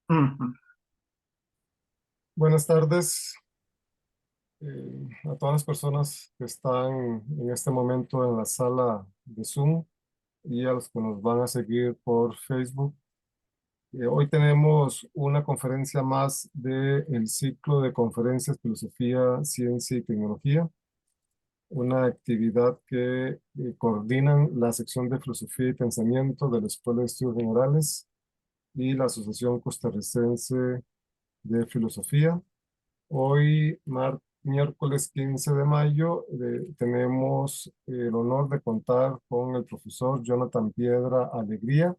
Ujú. Buenas tardes a todas las personas que están en este momento en la sala de Zoom y a los que nos van a seguir por Facebook. Hoy tenemos una conferencia más del ciclo de conferencias Filosofía, Ciencia y Tecnología, una actividad que coordinan la sección de Filosofía y Pensamiento de la Escuela de Estudios Generales y la Asociación Costarricense de Filosofía. Hoy, miércoles 15 de mayo, tenemos el honor de contar con el profesor Jonathan Piedra Alegría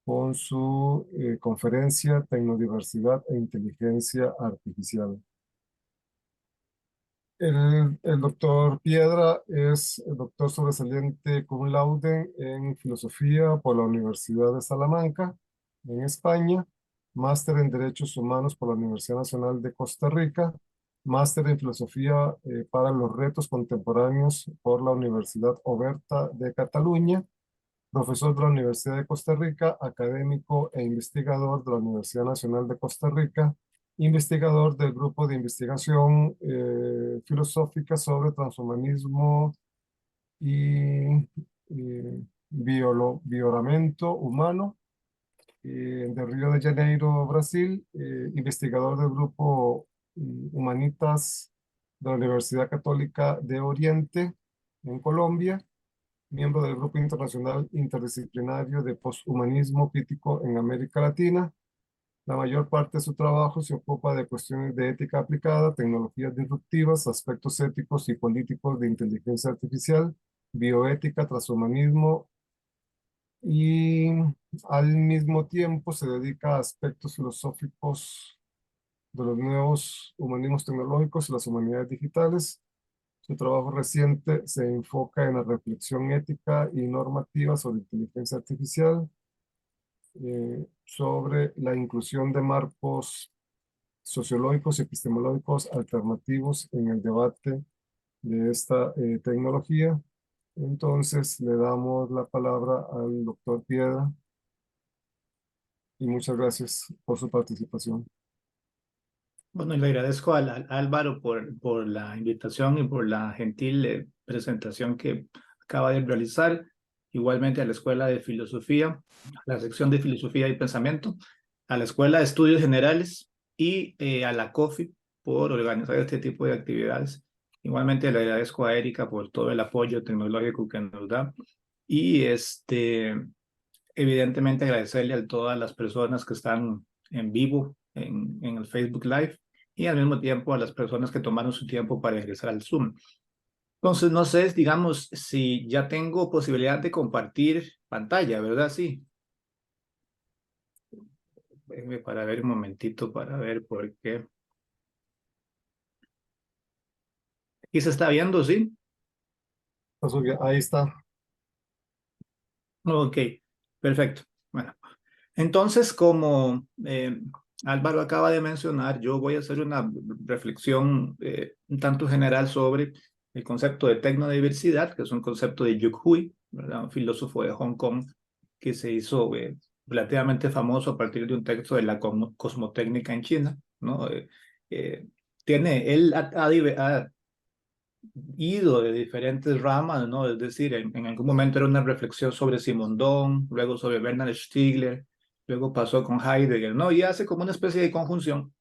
con su conferencia Tecnodiversidad e Inteligencia Artificial. El doctor Piedra es el doctor sobresaliente cum laude en filosofía por la Universidad de Salamanca, en España, máster en Derechos Humanos por la Universidad Nacional de Costa Rica, máster en filosofía para los retos contemporáneos por la Universidad Oberta de Cataluña, profesor de la Universidad de Costa Rica, académico e investigador de la Universidad Nacional de Costa Rica, investigador del grupo de investigación filosófica sobre transhumanismo y bioramento humano de Río de Janeiro, Brasil, investigador del grupo Humanitas de la Universidad Católica de Oriente en Colombia, miembro del Grupo Internacional Interdisciplinario de Posthumanismo Crítico en América Latina. La mayor parte de su trabajo se ocupa de cuestiones de ética aplicada, tecnologías disruptivas, aspectos éticos y políticos de inteligencia artificial, bioética, transhumanismo y al mismo tiempo se dedica a aspectos filosóficos de los nuevos humanismos tecnológicos y las humanidades digitales. Su trabajo reciente se enfoca en la reflexión ética y normativa sobre inteligencia artificial, sobre la inclusión de marcos sociológicos y epistemológicos alternativos en el debate de esta tecnología. Entonces le damos la palabra al doctor Piedra y muchas gracias por su participación. Bueno, y le agradezco a Álvaro por la invitación y por la gentil presentación que acaba de realizar. Igualmente a la Escuela de Filosofía, a la sección de Filosofía y Pensamiento, a la Escuela de Estudios Generales y a la COFI por organizar este tipo de actividades. Igualmente le agradezco a Erika por todo el apoyo tecnológico que nos da. Y evidentemente agradecerle a todas las personas que están en vivo en el Facebook Live y al mismo tiempo a las personas que tomaron su tiempo para ingresar al Zoom. Entonces, no sé, digamos, si ya tengo posibilidad de compartir pantalla, ¿verdad? Sí. Déjenme para ver un momentito para ver por qué. ¿Y se está viendo, sí? Ahí está. Ok, perfecto. Bueno, entonces, como Álvaro acaba de mencionar, yo voy a hacer una reflexión un tanto general sobre el concepto de tecnodiversidad, que es un concepto de Yuk Hui, ¿verdad? Un filósofo de Hong Kong que se hizo relativamente famoso a partir de un texto de la cosmotécnica en China, ¿no? Eh, él ha ido de diferentes ramas, ¿no? Es decir, en algún momento era una reflexión sobre Simondon, luego sobre Bernard Stiegler, luego pasó con Heidegger, ¿no? Y hace como una especie de conjunción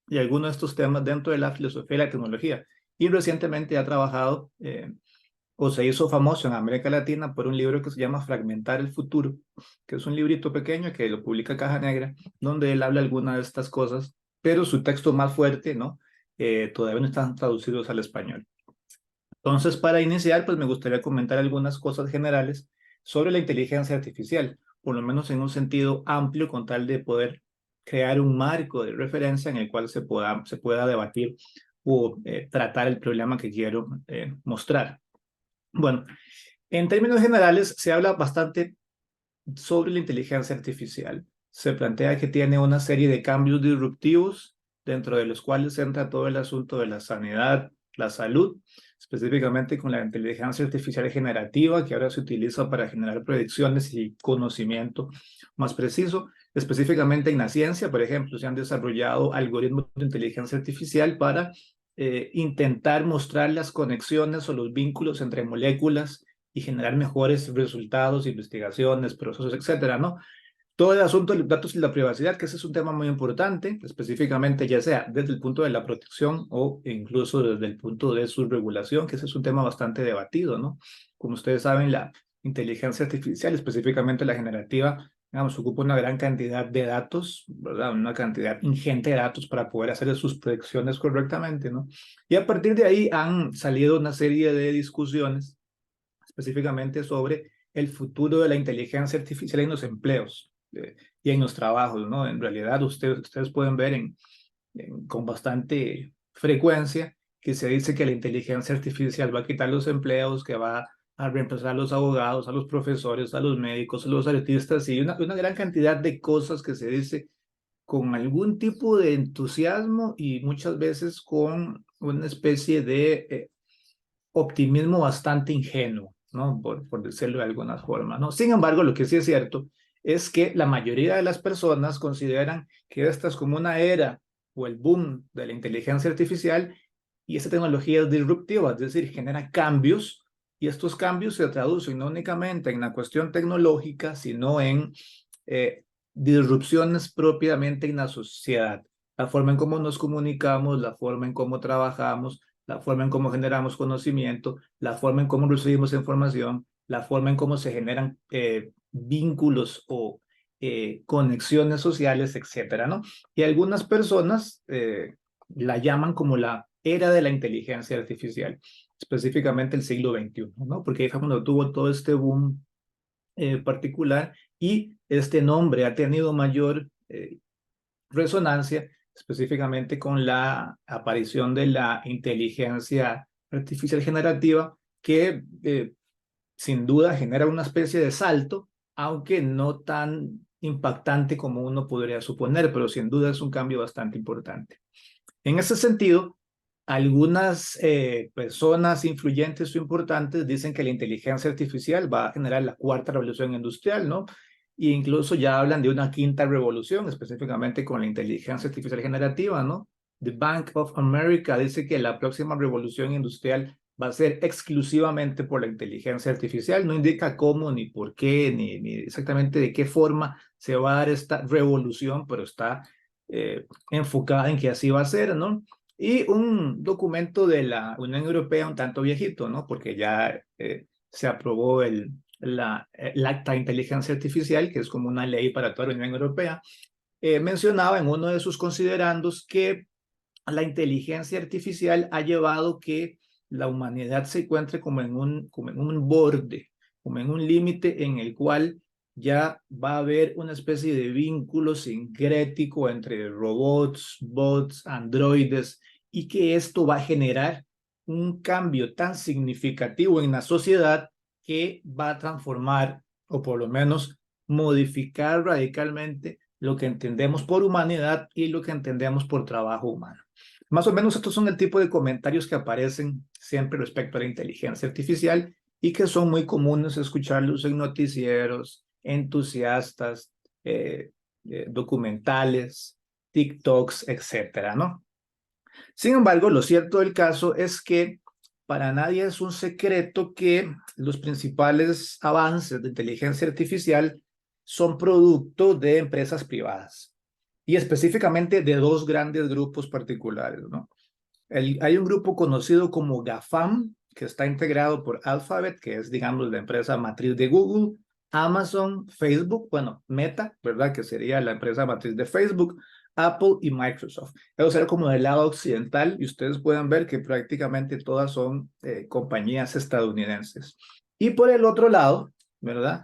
de algunos de estos temas dentro de la filosofía y la tecnología. Y recientemente ha trabajado o se hizo famoso en América Latina por un libro que se llama Fragmentar el Futuro, que es un librito pequeño que lo publica Caja Negra, donde él habla algunas de estas cosas, pero su texto más fuerte, ¿no? Todavía no están traducidos al español. Entonces, para iniciar, pues me gustaría comentar algunas cosas generales sobre la inteligencia artificial, por lo menos en un sentido amplio, con tal de poder crear un marco de referencia en el cual se pueda debatir o tratar el problema que quiero mostrar. Bueno, en términos generales, se habla bastante sobre la inteligencia artificial. Se plantea que tiene una serie de cambios disruptivos, dentro de los cuales entra todo el asunto de la sanidad, la salud. específicamente con la inteligencia artificial generativa, que ahora se utiliza para generar predicciones y conocimiento más preciso. Específicamente en la ciencia, por ejemplo, se han desarrollado algoritmos de inteligencia artificial para intentar mostrar las conexiones o los vínculos entre moléculas y generar mejores resultados, investigaciones, procesos, etcétera, ¿no? Todo el asunto de los datos y la privacidad, que ese es un tema muy importante, específicamente ya sea desde el punto de la protección o incluso desde el punto de su regulación, que ese es un tema bastante debatido, ¿no? Como ustedes saben, la inteligencia artificial, específicamente la generativa, digamos, ocupa una gran cantidad de datos, ¿verdad? Una cantidad ingente de datos para poder hacer sus predicciones correctamente, ¿no? Y a partir de ahí han salido una serie de discusiones específicamente sobre el futuro de la inteligencia artificial en los empleos y en los trabajos, ¿no? En realidad, ustedes pueden ver con bastante frecuencia que se dice que la inteligencia artificial va a quitar los empleos, que va a reemplazar a los abogados, a los profesores, a los médicos, a los artistas y una gran cantidad de cosas que se dice con algún tipo de entusiasmo y muchas veces con una especie de optimismo bastante ingenuo, ¿no? Por decirlo de alguna forma, ¿no? Sin embargo, lo que sí es cierto es que la mayoría de las personas consideran que esta es como una era o el boom de la inteligencia artificial y esta tecnología es disruptiva, es decir, genera cambios y estos cambios se traducen no únicamente en la cuestión tecnológica, sino en eh, disrupciones propiamente en la sociedad, la forma en cómo nos comunicamos, la forma en cómo trabajamos, la forma en cómo generamos conocimiento, la forma en cómo recibimos información, la forma en cómo se generan vínculos o conexiones sociales, etcétera, ¿no? Y algunas personas la llaman como la era de la inteligencia artificial, específicamente el siglo XXI, ¿no? Porque ahí fue cuando tuvo todo este boom particular y este nombre ha tenido mayor resonancia específicamente con la aparición de la inteligencia artificial generativa que sin duda genera una especie de salto, aunque no tan impactante como uno podría suponer, pero sin duda es un cambio bastante importante. En ese sentido, algunas personas influyentes o importantes dicen que la inteligencia artificial va a generar la cuarta revolución industrial, ¿no? E incluso ya hablan de una quinta revolución, específicamente con la inteligencia artificial generativa, ¿no? The Bank of America dice que la próxima revolución industrial va a ser exclusivamente por la inteligencia artificial. No indica cómo, ni por qué, ni exactamente de qué forma se va a dar esta revolución, pero está enfocada en que así va a ser, ¿no? Y un documento de la Unión Europea un tanto viejito, ¿no? Porque ya se aprobó el Acta de Inteligencia Artificial, que es como una ley para toda la Unión Europea, mencionaba en uno de sus considerandos que la inteligencia artificial ha llevado que la humanidad se encuentre como en un borde, como en un límite en el cual ya va a haber una especie de vínculo sincrético entre robots, bots, androides, y que esto va a generar un cambio tan significativo en la sociedad que va a transformar, o por lo menos modificar radicalmente lo que entendemos por humanidad y lo que entendemos por trabajo humano. Más o menos estos son el tipo de comentarios que aparecen siempre respecto a la inteligencia artificial y que son muy comunes escucharlos en noticieros, entusiastas, documentales, TikToks, etcétera, ¿no? Sin embargo, lo cierto del caso es que para nadie es un secreto que los principales avances de inteligencia artificial son producto de empresas privadas y específicamente de dos grandes grupos particulares, ¿no? Hay un grupo conocido como GAFAM, que está integrado por Alphabet, que es, digamos, la empresa matriz de Google, Amazon, Facebook, bueno, Meta, ¿verdad? Que sería la empresa matriz de Facebook, Apple y Microsoft. Eso será como del lado occidental y ustedes pueden ver que prácticamente todas son compañías estadounidenses. Y por el otro lado, ¿verdad?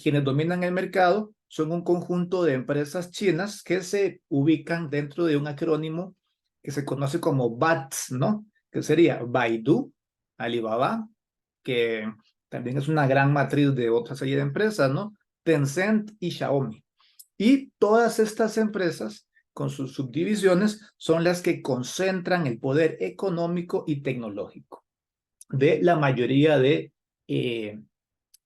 Quienes dominan el mercado son un conjunto de empresas chinas que se ubican dentro de un acrónimo que se conoce como BATS, ¿no? Que sería Baidu, Alibaba, que también es una gran matriz de otra serie de empresas, ¿no? Tencent y Xiaomi. Y todas estas empresas, con sus subdivisiones, son las que concentran el poder económico y tecnológico. de la mayoría de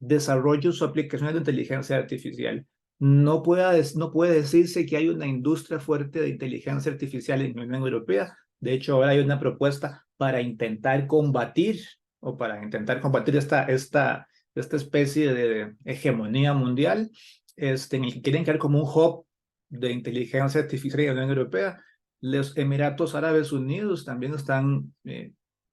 desarrollos o aplicaciones de inteligencia artificial. No puede decirse que hay una industria fuerte de inteligencia artificial en la Unión Europea. De hecho, ahora hay una propuesta para intentar combatir esta especie de hegemonía mundial, en el que quieren crear como un hub de inteligencia artificial en la Unión Europea. Los Emiratos Árabes Unidos también están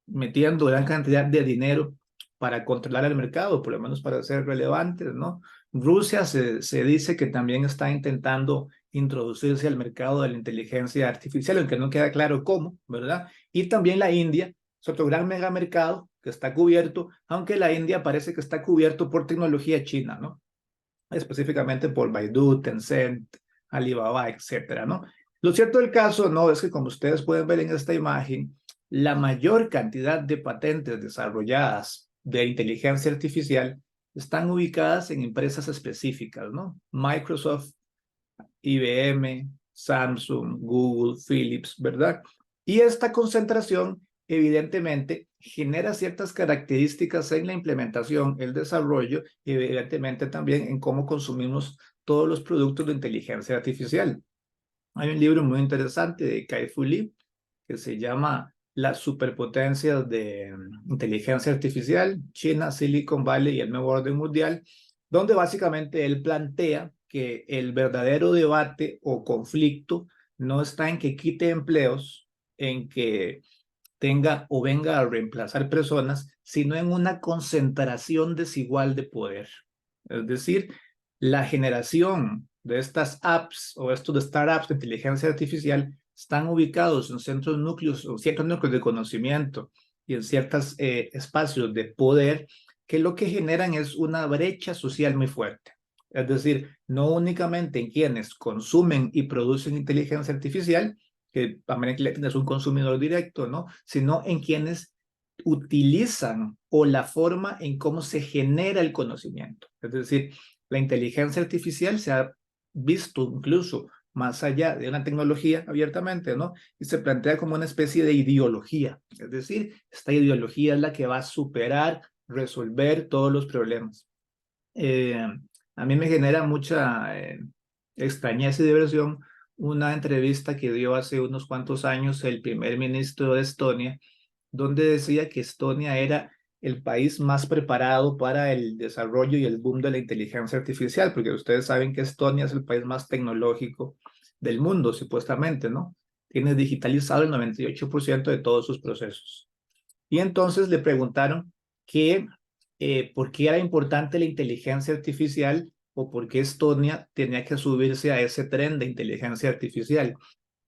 metiendo gran cantidad de dinero para controlar el mercado, por lo menos para ser relevantes, ¿no? Rusia se dice que también está intentando introducirse al mercado de la inteligencia artificial, aunque no queda claro cómo, ¿verdad? Y también la India es otro gran megamercado que está cubierto, aunque la India parece que está cubierto por tecnología china, ¿no? Específicamente por Baidu, Tencent, Alibaba, etcétera, ¿no? Lo cierto del caso, no, es que como ustedes pueden ver en esta imagen, la mayor cantidad de patentes desarrolladas de inteligencia artificial están ubicadas en empresas específicas, ¿no? Microsoft, IBM, Samsung, Google, Philips, ¿verdad? Y esta concentración evidentemente genera ciertas características en la implementación, el desarrollo y evidentemente también en cómo consumimos todos los productos de inteligencia artificial. Hay un libro muy interesante de Kai-Fu Lee que se llama Las superpotencias de inteligencia artificial, China, Silicon Valley y el nuevo orden mundial, donde básicamente él plantea que el verdadero debate o conflicto no está en que quite empleos, en que tenga o venga a reemplazar personas, sino en una concentración desigual de poder. Es decir, la generación de estas apps o estos de startups de inteligencia artificial están ubicados en centros núcleos o ciertos núcleos de conocimiento y en ciertos espacios de poder que lo que generan es una brecha social muy fuerte. Es decir, no únicamente en quienes consumen y producen inteligencia artificial, que América Latina es un consumidor directo, ¿no? Sino en quienes utilizan o la forma en cómo se genera el conocimiento. Es decir, la inteligencia artificial se ha visto incluso más allá de una tecnología abiertamente, ¿no? Y se plantea como una especie de ideología. Es decir, esta ideología es la que va a superar, resolver todos los problemas. A mí me genera mucha extrañeza y diversión una entrevista que dio hace unos cuantos años el primer ministro de Estonia, donde decía que Estonia era el país más preparado para el desarrollo y el boom de la inteligencia artificial, porque ustedes saben que Estonia es el país más tecnológico del mundo, supuestamente, ¿no? Tiene digitalizado el 98% de todos sus procesos. Y entonces le preguntaron que por qué era importante la inteligencia artificial o por qué Estonia tenía que subirse a ese tren de inteligencia artificial.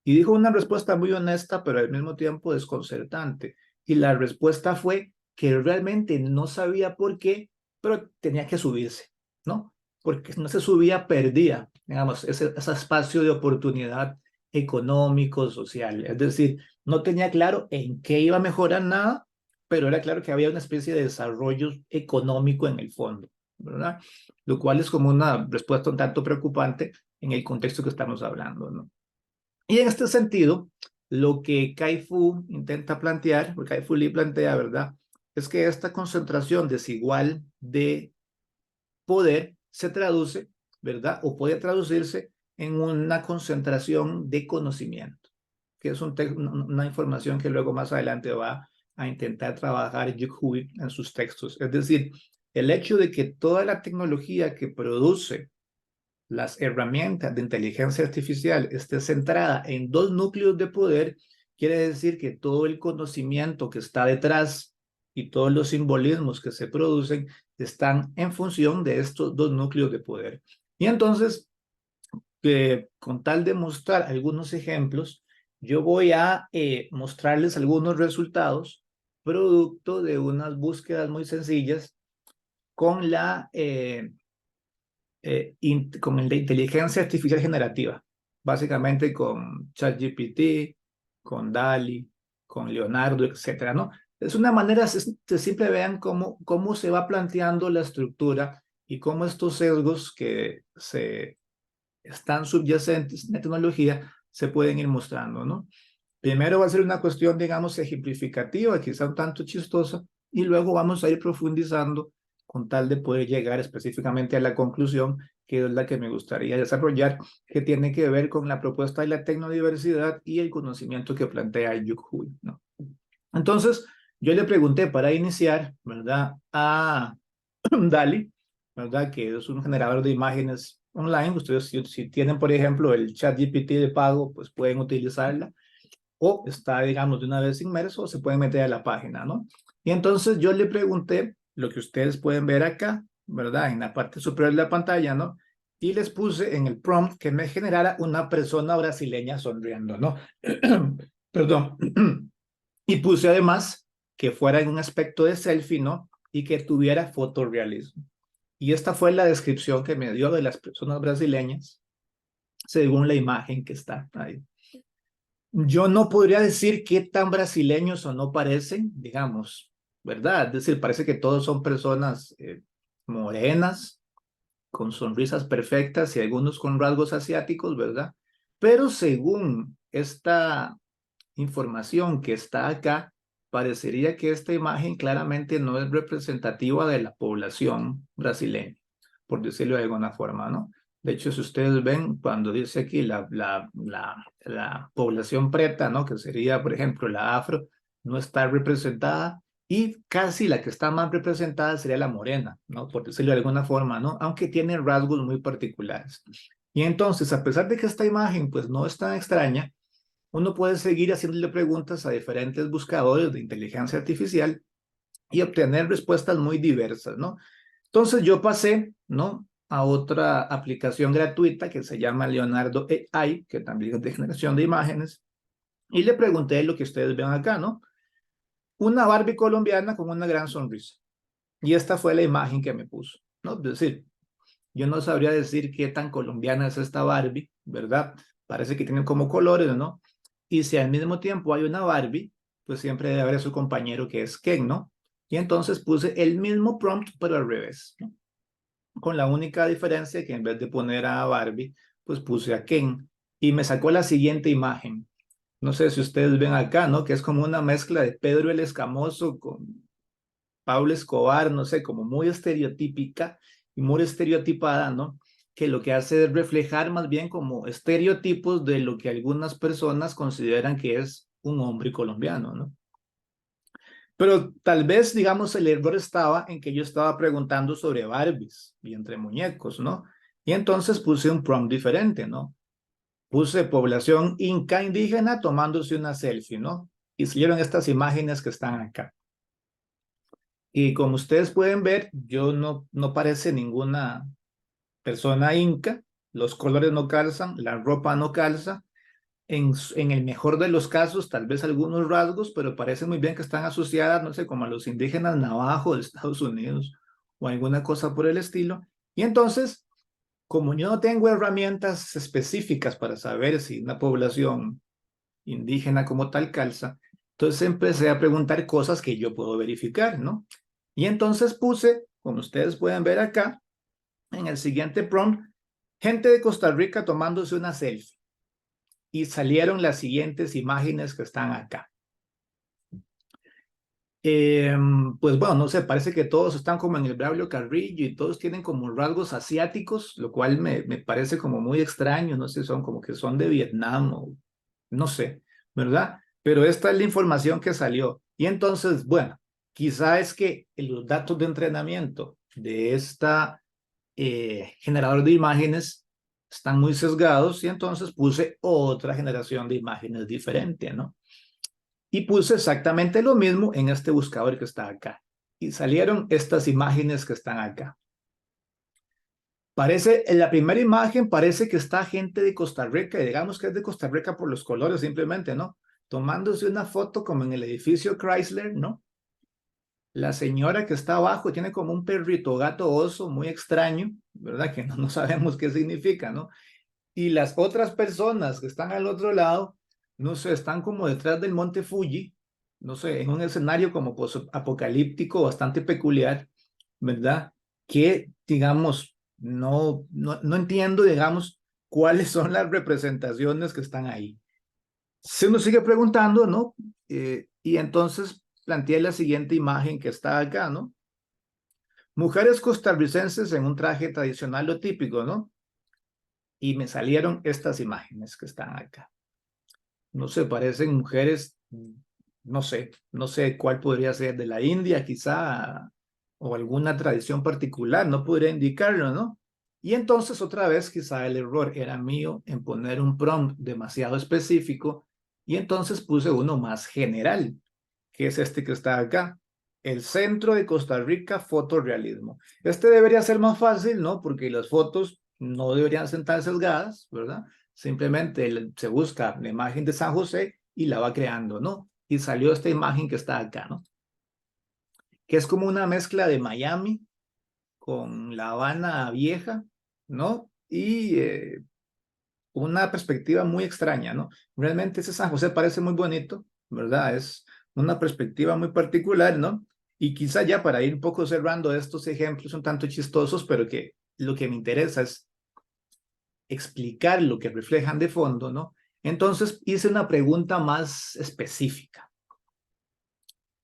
Y dijo una respuesta muy honesta, pero al mismo tiempo desconcertante. Y la respuesta fue que realmente no sabía por qué, pero tenía que subirse, ¿no? Porque si no se subía, perdía, digamos, ese espacio de oportunidad económico, social. Es decir, no tenía claro en qué iba a mejorar nada, pero era claro que había una especie de desarrollo económico en el fondo, ¿verdad? Lo cual es como una respuesta un tanto preocupante en el contexto que estamos hablando, ¿no? Y en este sentido, lo que Kai-Fu intenta plantear, porque Kai-Fu Lee plantea, ¿verdad? Es que esta concentración desigual de poder se traduce, ¿verdad? O puede traducirse en una concentración de conocimiento, que es una información que luego más adelante va a intentar trabajar Duke Hui en sus textos. Es decir, el hecho de que toda la tecnología que produce las herramientas de inteligencia artificial esté centrada en dos núcleos de poder, quiere decir que todo el conocimiento que está detrás y todos los simbolismos que se producen están en función de estos dos núcleos de poder. Y entonces, con tal de mostrar algunos ejemplos, yo voy a mostrarles algunos resultados producto de unas búsquedas muy sencillas con con el de inteligencia artificial generativa, básicamente con ChatGPT, con DALI, con Leonardo, etcétera, ¿no? Es una manera de siempre vean cómo se va planteando la estructura y cómo estos sesgos que se están subyacentes en la tecnología se pueden ir mostrando, ¿no? Primero va a ser una cuestión, digamos, ejemplificativa, quizá un tanto chistosa, y luego vamos a ir profundizando con tal de poder llegar específicamente a la conclusión, que es la que me gustaría desarrollar, que tiene que ver con la propuesta de la tecnodiversidad y el conocimiento que plantea Yuk Hui, ¿no? Entonces, yo le pregunté para iniciar, ¿verdad?, a DALL-E, ¿verdad?, que es un generador de imágenes online. Ustedes, si tienen, por ejemplo, el ChatGPT de pago, pues pueden utilizarla, o está, digamos, de una vez inmerso, o se pueden meter a la página, ¿no? Y entonces yo le pregunté lo que ustedes pueden ver acá, ¿verdad?, en la parte superior de la pantalla, ¿no? Y les puse en el prompt que me generara una persona brasileña sonriendo, ¿no? Perdón. Y puse además que fuera en un aspecto de selfie, ¿no? Y que tuviera fotorrealismo. Y esta fue la descripción que me dio de las personas brasileñas, según la imagen que está ahí. Yo no podría decir qué tan brasileños o no parecen, digamos, ¿verdad? Es decir, parece que todos son personas morenas, con sonrisas perfectas y algunos con rasgos asiáticos, ¿verdad? Pero según esta información que está acá, parecería que esta imagen claramente no es representativa de la población brasileña, por decirlo de alguna forma, ¿no? De hecho, si ustedes ven, cuando dice aquí la población preta, ¿no?, que sería, por ejemplo, la afro, no está representada, y casi la que está más representada sería la morena, ¿no?, por decirlo de alguna forma, ¿no?, aunque tiene rasgos muy particulares. Y entonces, a pesar de que esta imagen pues no es tan extraña, uno puede seguir haciéndole preguntas a diferentes buscadores de inteligencia artificial y obtener respuestas muy diversas, ¿no? Entonces yo pasé, ¿no?, a otra aplicación gratuita que se llama Leonardo AI, que también es de generación de imágenes, y le pregunté lo que ustedes ven acá, ¿no? Una Barbie colombiana con una gran sonrisa. Y esta fue la imagen que me puso, ¿no? Es decir, yo no sabría decir qué tan colombiana es esta Barbie, ¿verdad? Parece que tienen como colores, ¿no? Y si al mismo tiempo hay una Barbie, pues siempre debe haber su compañero que es Ken, ¿no? Y entonces puse el mismo prompt, pero al revés, ¿no? Con la única diferencia que en vez de poner a Barbie, pues puse a Ken. Y me sacó la siguiente imagen. No sé si ustedes ven acá, ¿no? Que es como una mezcla de Pedro el Escamoso con Pablo Escobar, no sé, como muy estereotípica y muy estereotipada, ¿no? Que lo que hace es reflejar más bien como estereotipos de lo que algunas personas consideran que es un hombre colombiano, ¿no? Pero tal vez, digamos, el error estaba en que yo estaba preguntando sobre Barbies y entre muñecos, ¿no? Y entonces puse un prompt diferente, ¿no? Puse población inca indígena tomándose una selfie, ¿no? Y salieron estas imágenes que están acá. Y como ustedes pueden ver, yo no parece ninguna persona inca, los colores no calzan, la ropa no calza. En el mejor de los casos, tal vez algunos rasgos, pero parece muy bien que están asociadas, no sé, como a los indígenas navajo de Estados Unidos o alguna cosa por el estilo. Y entonces, como yo no tengo herramientas específicas para saber si una población indígena como tal calza, entonces empecé a preguntar cosas que yo puedo verificar, ¿no? Y entonces puse, como ustedes pueden ver acá, en el siguiente prompt, gente de Costa Rica tomándose una selfie. Y salieron las siguientes imágenes que están acá. Pues bueno, no sé, parece que todos están como en el Braulio Carrillo y todos tienen como rasgos asiáticos, lo cual me parece como muy extraño, no sé, son como que son de Vietnam o no sé, ¿verdad? Pero esta es la información que salió. Y entonces, bueno, quizá es que los datos de entrenamiento de esta generador de imágenes están muy sesgados y entonces puse otra generación de imágenes diferente, ¿no? Y puse exactamente lo mismo en este buscador que está acá. Y salieron estas imágenes que están acá. Parece, en la primera imagen parece que está gente de Costa Rica, y digamos que es de Costa Rica por los colores simplemente, ¿no? Tomándose una foto como en el edificio Chrysler, ¿no? La señora que está abajo tiene como un perrito gato oso muy extraño, ¿verdad? Que no sabemos qué significa, ¿no? Y las otras personas que están al otro lado, no sé, están como detrás del monte Fuji, no sé, en un escenario como apocalíptico bastante peculiar, ¿verdad? Que, digamos, no entiendo, digamos, cuáles son las representaciones que están ahí. Se nos sigue preguntando, ¿no? Y entonces planteé la siguiente imagen que está acá, ¿no? Mujeres costarricenses en un traje tradicional o típico, ¿no? Y me salieron estas imágenes que están acá. No sé, parecen mujeres, no sé cuál podría ser, de la India quizá, o alguna tradición particular, no podría indicarlo, ¿no? Y entonces otra vez quizá el error era mío en poner un prompt demasiado específico y entonces puse uno más general, que es este que está acá. El Centro de Costa Rica Fotorrealismo. Este debería ser más fácil, ¿no? Porque las fotos no deberían estar sesgadas, ¿verdad? Simplemente se busca la imagen de San José y la va creando, ¿no? Y salió esta imagen que está acá, ¿no? Que es como una mezcla de Miami con La Habana Vieja, ¿no? Y una perspectiva muy extraña, ¿no? Realmente ese San José parece muy bonito, ¿verdad? Es una perspectiva muy particular, ¿no? Y quizá ya para ir un poco cerrando estos ejemplos un tanto chistosos, pero que lo que me interesa es explicar lo que reflejan de fondo, ¿no? Entonces hice una pregunta más específica.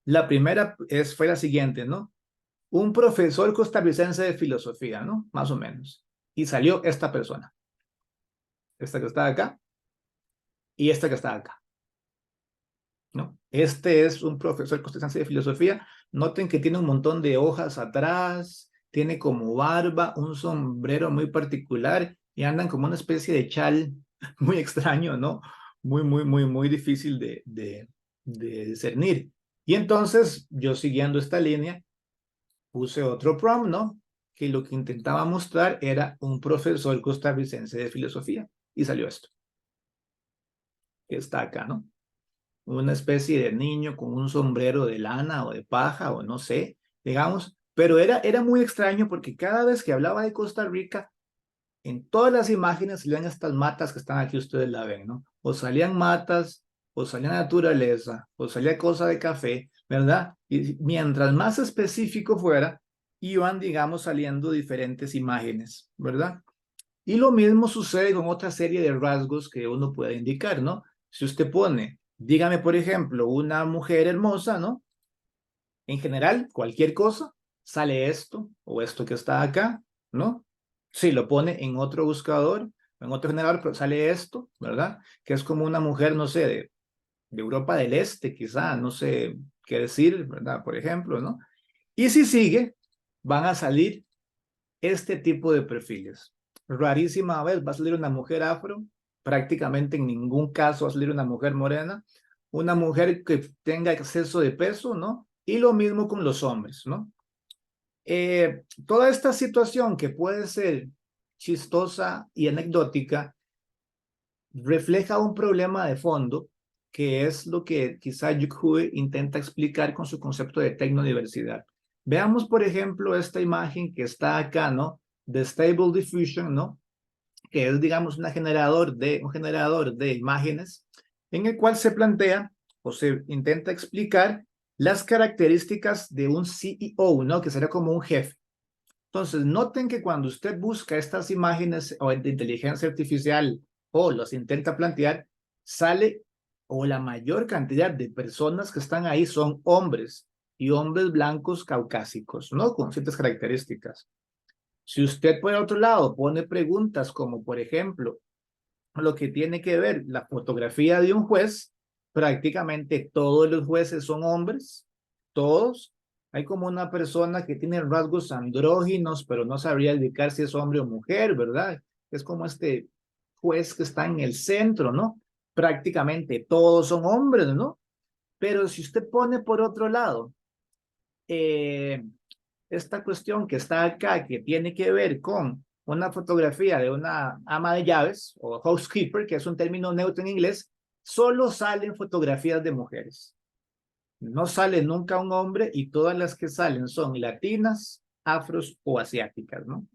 La primera fue la siguiente, ¿no? Un profesor costarricense de filosofía, ¿no? Más o menos. Y salió esta persona, esta que está acá y esta que está acá, ¿no? Este es un profesor costarricense de filosofía. Noten que tiene un montón de hojas atrás, tiene como barba, un sombrero muy particular y andan como una especie de chal muy extraño, ¿no? Muy difícil de discernir. Y entonces, yo siguiendo esta línea, puse otro prompt, ¿no? Que lo que intentaba mostrar era un profesor costarricense de filosofía. Y salió esto, que está acá, ¿no? Una especie de niño con un sombrero de lana o de paja o no sé, digamos. Pero era muy extraño porque cada vez que hablaba de Costa Rica, en todas las imágenes salían estas matas que están aquí, ustedes la ven, ¿no? O salían matas, o salía naturaleza, o salía cosa de café, ¿verdad? Y mientras más específico fuera, iban, digamos, saliendo diferentes imágenes, ¿verdad? Y lo mismo sucede con otra serie de rasgos que uno puede indicar, ¿no? Si usted pone, dígame, por ejemplo, una mujer hermosa, ¿no? En general, cualquier cosa, sale esto o esto que está acá, ¿no? Si lo pone en otro buscador, en otro generador, pero sale esto, ¿verdad? Que es como una mujer, no sé, de Europa del Este, quizá, no sé qué decir, ¿verdad? Por ejemplo, ¿no? Y si sigue, van a salir este tipo de perfiles. Rarísima vez va a salir una mujer afro, prácticamente en ningún caso va a salir una mujer morena, una mujer que tenga exceso de peso, ¿no? Y lo mismo con los hombres, ¿no? Toda esta situación que puede ser chistosa y anecdótica refleja un problema de fondo que es lo que quizá Yuk Hui intenta explicar con su concepto de tecnodiversidad. Veamos, por ejemplo, esta imagen que está acá, ¿no? De Stable Diffusion, ¿no? Que es, digamos, un generador de imágenes en el cual se plantea o se intenta explicar las características de un CEO, ¿no? Que será como un jefe. Entonces, noten que cuando usted busca estas imágenes o de inteligencia artificial o los intenta plantear, sale o la mayor cantidad de personas que están ahí son hombres y hombres blancos caucásicos, ¿no? Con ciertas características. Si usted por otro lado pone preguntas como, por ejemplo, lo que tiene que ver la fotografía de un juez, prácticamente todos los jueces son hombres, todos. Hay como una persona que tiene rasgos andróginos, pero no sabría indicar si es hombre o mujer, ¿verdad? Es como este juez que está en el centro, ¿no? Prácticamente todos son hombres, ¿no? Pero si usted pone por otro lado, eh, esta cuestión que está acá, que tiene que ver con una fotografía de una ama de llaves o housekeeper, que es un término neutro en inglés, solo salen fotografías de mujeres. No sale nunca un hombre y todas las que salen son latinas, afros o asiáticas, ¿no?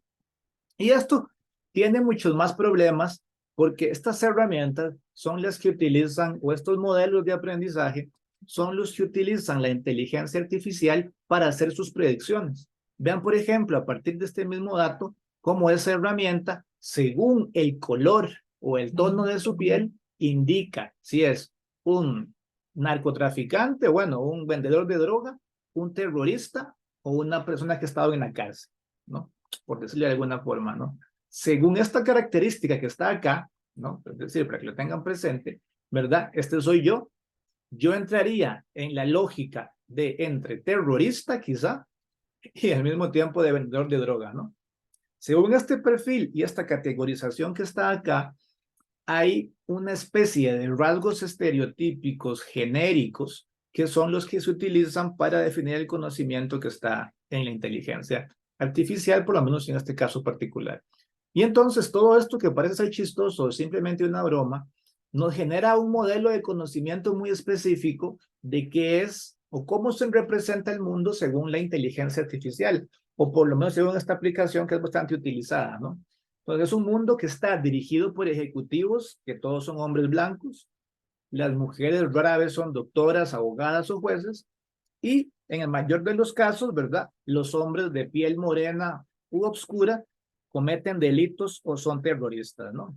Y esto tiene muchos más problemas porque estas herramientas son las que utilizan, o estos modelos de aprendizaje, son los que utilizan la inteligencia artificial para hacer sus predicciones. Vean, por ejemplo, a partir de este mismo dato, cómo esa herramienta, según el color o el tono de su piel, indica si es un narcotraficante, bueno, un vendedor de droga, un terrorista o una persona que ha estado en la cárcel, ¿no? Por decirlo de alguna forma, ¿no? Según esta característica que está acá, ¿no? Es decir, para que lo tengan presente, ¿verdad? Este soy yo entraría en la lógica de entre terrorista quizá y al mismo tiempo de vendedor de droga, ¿no? Según este perfil y esta categorización que está acá, hay una especie de rasgos estereotípicos genéricos que son los que se utilizan para definir el conocimiento que está en la inteligencia artificial, por lo menos en este caso particular. Y entonces todo esto que parece ser chistoso o simplemente una broma, nos genera un modelo de conocimiento muy específico de qué es o cómo se representa el mundo según la inteligencia artificial, o por lo menos según esta aplicación que es bastante utilizada, ¿no? Entonces es un mundo que está dirigido por ejecutivos, que todos son hombres blancos, las mujeres rara vez son doctoras, abogadas o jueces, y en el mayor de los casos, ¿verdad? Los hombres de piel morena u obscura cometen delitos o son terroristas, ¿no?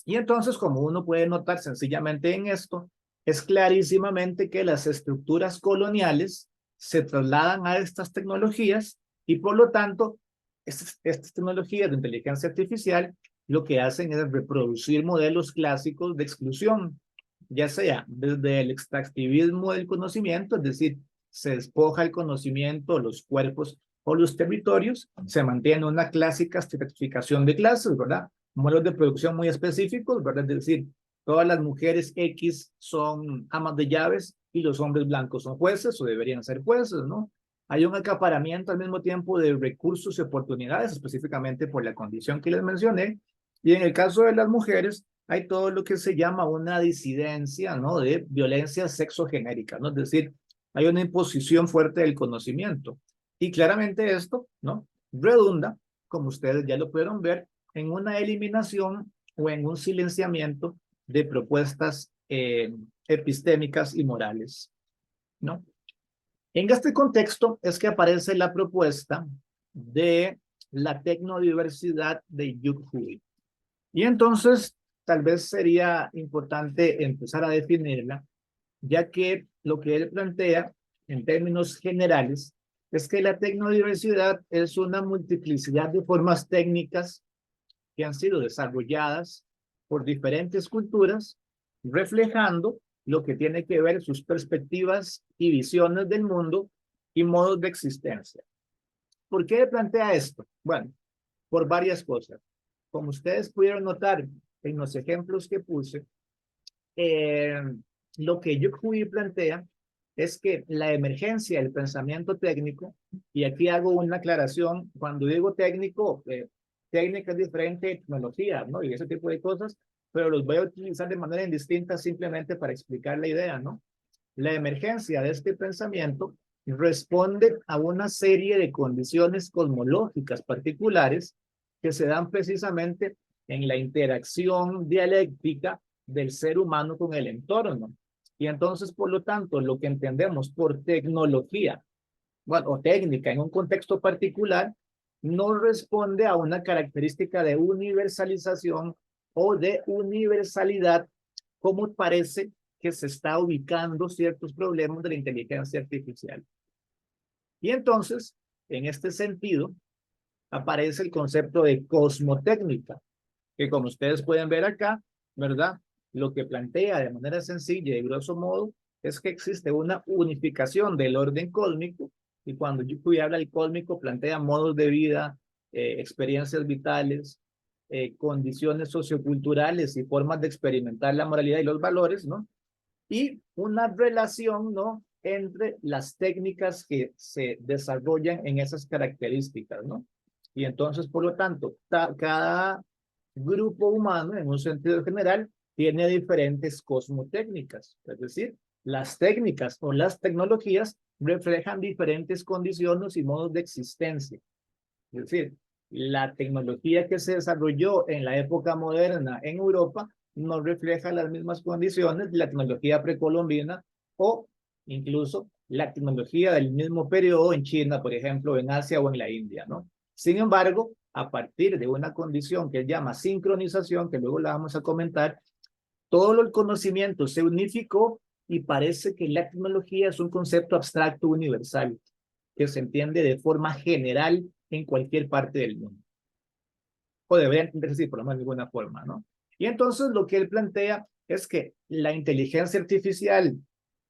Y entonces, como uno puede notar sencillamente en esto, es clarísimamente que las estructuras coloniales se trasladan a estas tecnologías y por lo tanto, estas tecnologías de inteligencia artificial lo que hacen es reproducir modelos clásicos de exclusión, ya sea desde el extractivismo del conocimiento, es decir, se despoja el conocimiento, los cuerpos o los territorios, se mantiene una clásica estratificación de clases, ¿verdad? Modelos de producción muy específicos, ¿verdad? Es decir, todas las mujeres X son amas de llaves y los hombres blancos son jueces o deberían ser jueces, ¿no? Hay un acaparamiento al mismo tiempo de recursos y oportunidades, específicamente por la condición que les mencioné. Y en el caso de las mujeres, hay todo lo que se llama una disidencia, ¿no? De violencia sexogenérica, ¿no? Es decir, hay una imposición fuerte del conocimiento. Y claramente esto, ¿no? Redunda, como ustedes ya lo pudieron ver, en una eliminación o en un silenciamiento de propuestas epistémicas y morales, ¿no? En este contexto es que aparece la propuesta de la tecnodiversidad de Yuk Hui. Y entonces, tal vez sería importante empezar a definirla, ya que lo que él plantea en términos generales es que la tecnodiversidad es una multiplicidad de formas técnicas que han sido desarrolladas por diferentes culturas, reflejando lo que tiene que ver sus perspectivas y visiones del mundo y modos de existencia. ¿Por qué plantea esto? Bueno, por varias cosas. Como ustedes pudieron notar en los ejemplos que puse, eh, lo que Yuk Hui plantea es que la emergencia del pensamiento técnico, y aquí hago una aclaración, cuando digo técnico, técnica es diferente de tecnología, ¿no? Y ese tipo de cosas, pero los voy a utilizar de manera indistinta simplemente para explicar la idea, ¿no? La emergencia de este pensamiento responde a una serie de condiciones cosmológicas particulares que se dan precisamente en la interacción dialéctica del ser humano con el entorno. Y entonces, por lo tanto, lo que entendemos por tecnología, bueno, o técnica en un contexto particular, no responde a una característica de universalización o de universalidad, como parece que se está ubicando ciertos problemas de la inteligencia artificial. Y entonces, en este sentido, aparece el concepto de cosmotécnica, que como ustedes pueden ver acá, ¿verdad? Lo que plantea de manera sencilla y grosso modo es que existe una unificación del orden cósmico, y cuando Yuk habla del cósmico plantea modos de vida, experiencias vitales, condiciones socioculturales y formas de experimentar la moralidad y los valores, ¿no? Y una relación, ¿no? Entre las técnicas que se desarrollan en esas características, ¿no? Y entonces, por lo tanto, cada grupo humano, en un sentido general, tiene diferentes cosmotécnicas, es decir, las técnicas o las tecnologías reflejan diferentes condiciones y modos de existencia. Es decir, la tecnología que se desarrolló en la época moderna en Europa no refleja las mismas condiciones de la tecnología precolombina o incluso la tecnología del mismo periodo en China, por ejemplo, en Asia o en la India, ¿no? Sin embargo, a partir de una condición que se llama sincronización, que luego la vamos a comentar, todo el conocimiento se unificó y parece que la tecnología es un concepto abstracto universal que se entiende de forma general en cualquier parte del mundo. O debería entenderse así, por lo menos de alguna forma, ¿no? Y entonces lo que él plantea es que la inteligencia artificial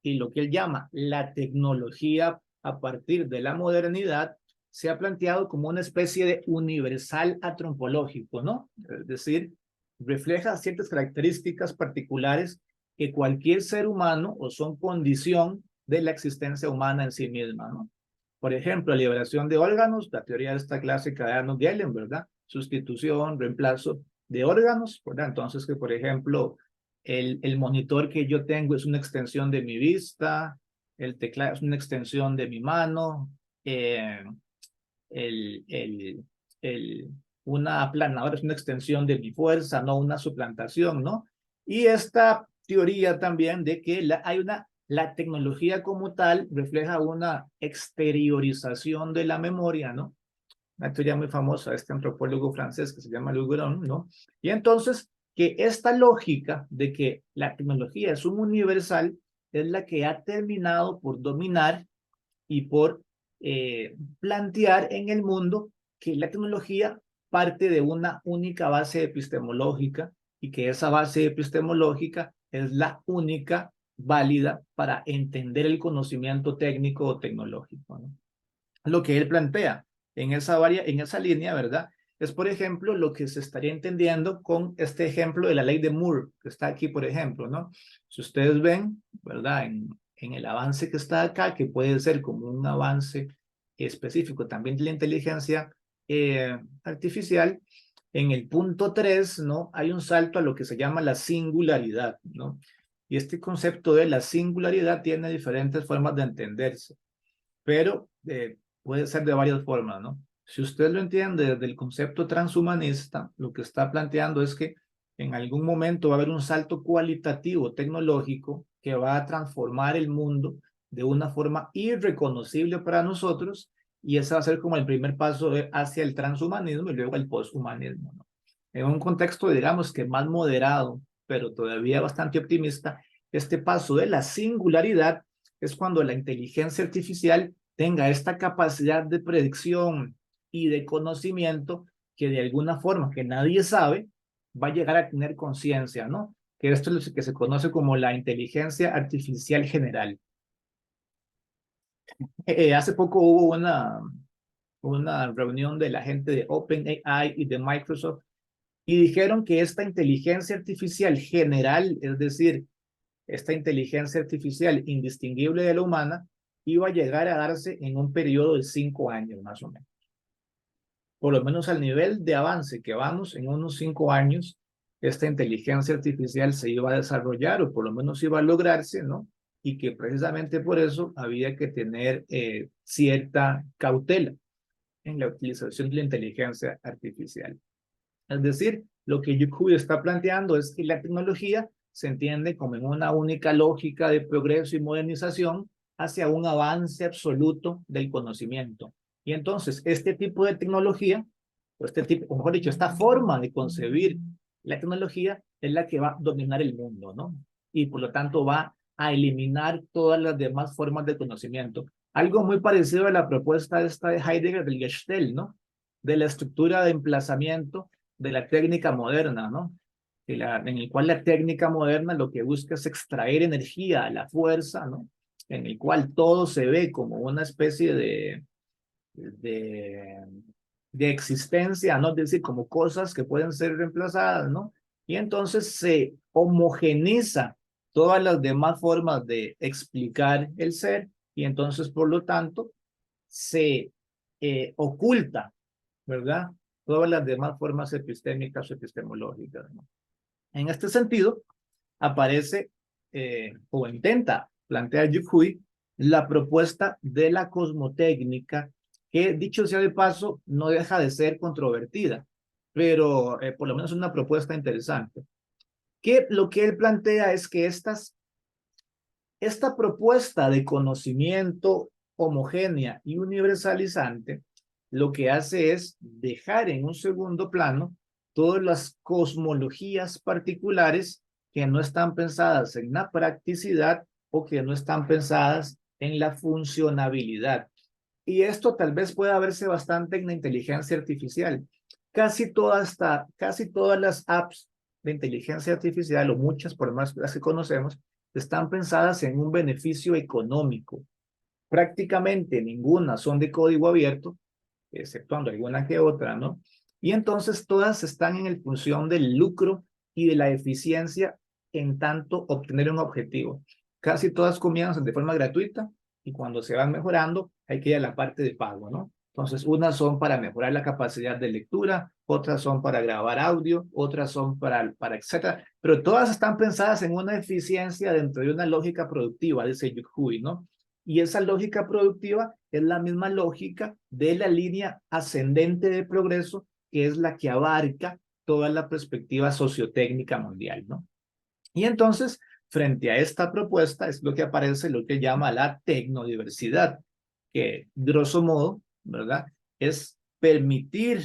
y lo que él llama la tecnología a partir de la modernidad se ha planteado como una especie de universal antropológico, ¿no? Es decir, refleja ciertas características particulares que cualquier ser humano o son condición de la existencia humana en sí misma, ¿no? Por ejemplo, liberación de órganos, la teoría de esta clásica de Arnold Gehlen, ¿verdad? Sustitución, reemplazo de órganos, ¿verdad? Entonces, que por ejemplo, el monitor que yo tengo es una extensión de mi vista, el teclado es una extensión de mi mano, eh, el, el, una aplanadora es una extensión de mi fuerza, no una suplantación, ¿no? Y esta teoría también de que la tecnología como tal refleja una exteriorización de la memoria, ¿no? Una teoría muy famosa de este antropólogo francés que se llama Louis Guérin, ¿no? Y entonces, que esta lógica de que la tecnología es un universal es la que ha terminado por dominar y por plantear en el mundo que la tecnología parte de una única base epistemológica y que esa base epistemológica es la única válida para entender el conocimiento técnico o tecnológico, ¿no? Lo que él plantea en esa línea, ¿verdad? Es, por ejemplo, lo que se estaría entendiendo con este ejemplo de la ley de Moore, que está aquí, por ejemplo, ¿no? Si ustedes ven, ¿verdad? En el avance que está acá, que puede ser como un avance específico también de la inteligencia artificial, en el punto 3, ¿no? Hay un salto a lo que se llama la singularidad, ¿no? Y este concepto de la singularidad tiene diferentes formas de entenderse, pero puede ser de varias formas, ¿no? Si usted lo entiende desde el concepto transhumanista, lo que está planteando es que en algún momento va a haber un salto cualitativo tecnológico que va a transformar el mundo de una forma irreconocible para nosotros, y ese va a ser como el primer paso hacia el transhumanismo y luego el posthumanismo, ¿no? En un contexto, digamos que más moderado, pero todavía bastante optimista, este paso de la singularidad es cuando la inteligencia artificial tenga esta capacidad de predicción y de conocimiento que de alguna forma que nadie sabe va a llegar a tener conciencia, ¿no? Que esto es lo que se conoce como la inteligencia artificial general. Hace poco hubo una reunión de la gente de OpenAI y de Microsoft y dijeron que esta inteligencia artificial general, es decir, esta inteligencia artificial indistinguible de la humana, iba a llegar a darse en un periodo de 5 años más o menos. Por lo menos al nivel de avance que vamos, en unos 5 años, esta inteligencia artificial se iba a desarrollar o por lo menos iba a lograrse, ¿no? Y que precisamente por eso había que tener cierta cautela en la utilización de la inteligencia artificial. Es decir, lo que Yukuy está planteando es que la tecnología se entiende como en una única lógica de progreso y modernización hacia un avance absoluto del conocimiento. Y entonces, este tipo de tecnología, o este tipo, o mejor dicho, esta forma de concebir la tecnología es la que va a dominar el mundo, ¿no? Y por lo tanto va a eliminar todas las demás formas de conocimiento. Algo muy parecido a la propuesta esta de Heidegger del Gestell, ¿no? De la estructura de emplazamiento de la técnica moderna, ¿no? En el cual la técnica moderna lo que busca es extraer energía a la fuerza, ¿no? En el cual todo se ve como una especie de, de existencia, ¿no? Es decir, como cosas que pueden ser reemplazadas, ¿no? Y entonces se homogeniza todas las demás formas de explicar el ser y entonces, por lo tanto, se oculta, ¿verdad? Todas las demás formas epistémicas o epistemológicas, ¿no? En este sentido, aparece o intenta plantear Yukuy la propuesta de la cosmotécnica, que dicho sea de paso, no deja de ser controvertida, pero por lo menos es una propuesta interesante. Que lo que él plantea es que esta propuesta de conocimiento homogénea y universalizante lo que hace es dejar en un segundo plano todas las cosmologías particulares que no están pensadas en la practicidad o que no están pensadas en la funcionabilidad. Y esto tal vez pueda verse bastante en la inteligencia artificial. Casi todas las apps de inteligencia artificial, o muchas por más las que conocemos, están pensadas en un beneficio económico. Prácticamente ninguna son de código abierto, exceptuando alguna que otra, ¿no? Y entonces todas están en función del lucro y de la eficiencia en tanto obtener un objetivo. Casi todas comienzan de forma gratuita y cuando se van mejorando hay que ir a la parte de pago, ¿no? Entonces, unas son para mejorar la capacidad de lectura, otras son para grabar audio, otras son para etcétera, pero todas están pensadas en una eficiencia dentro de una lógica productiva, dice Yuhui, ¿no? Y esa lógica productiva es la misma lógica de la línea ascendente de progreso, que es la que abarca toda la perspectiva sociotécnica mundial, ¿no? Y entonces, frente a esta propuesta, es lo que aparece lo que llama la tecnodiversidad, que grosso modo, ¿verdad? Es permitir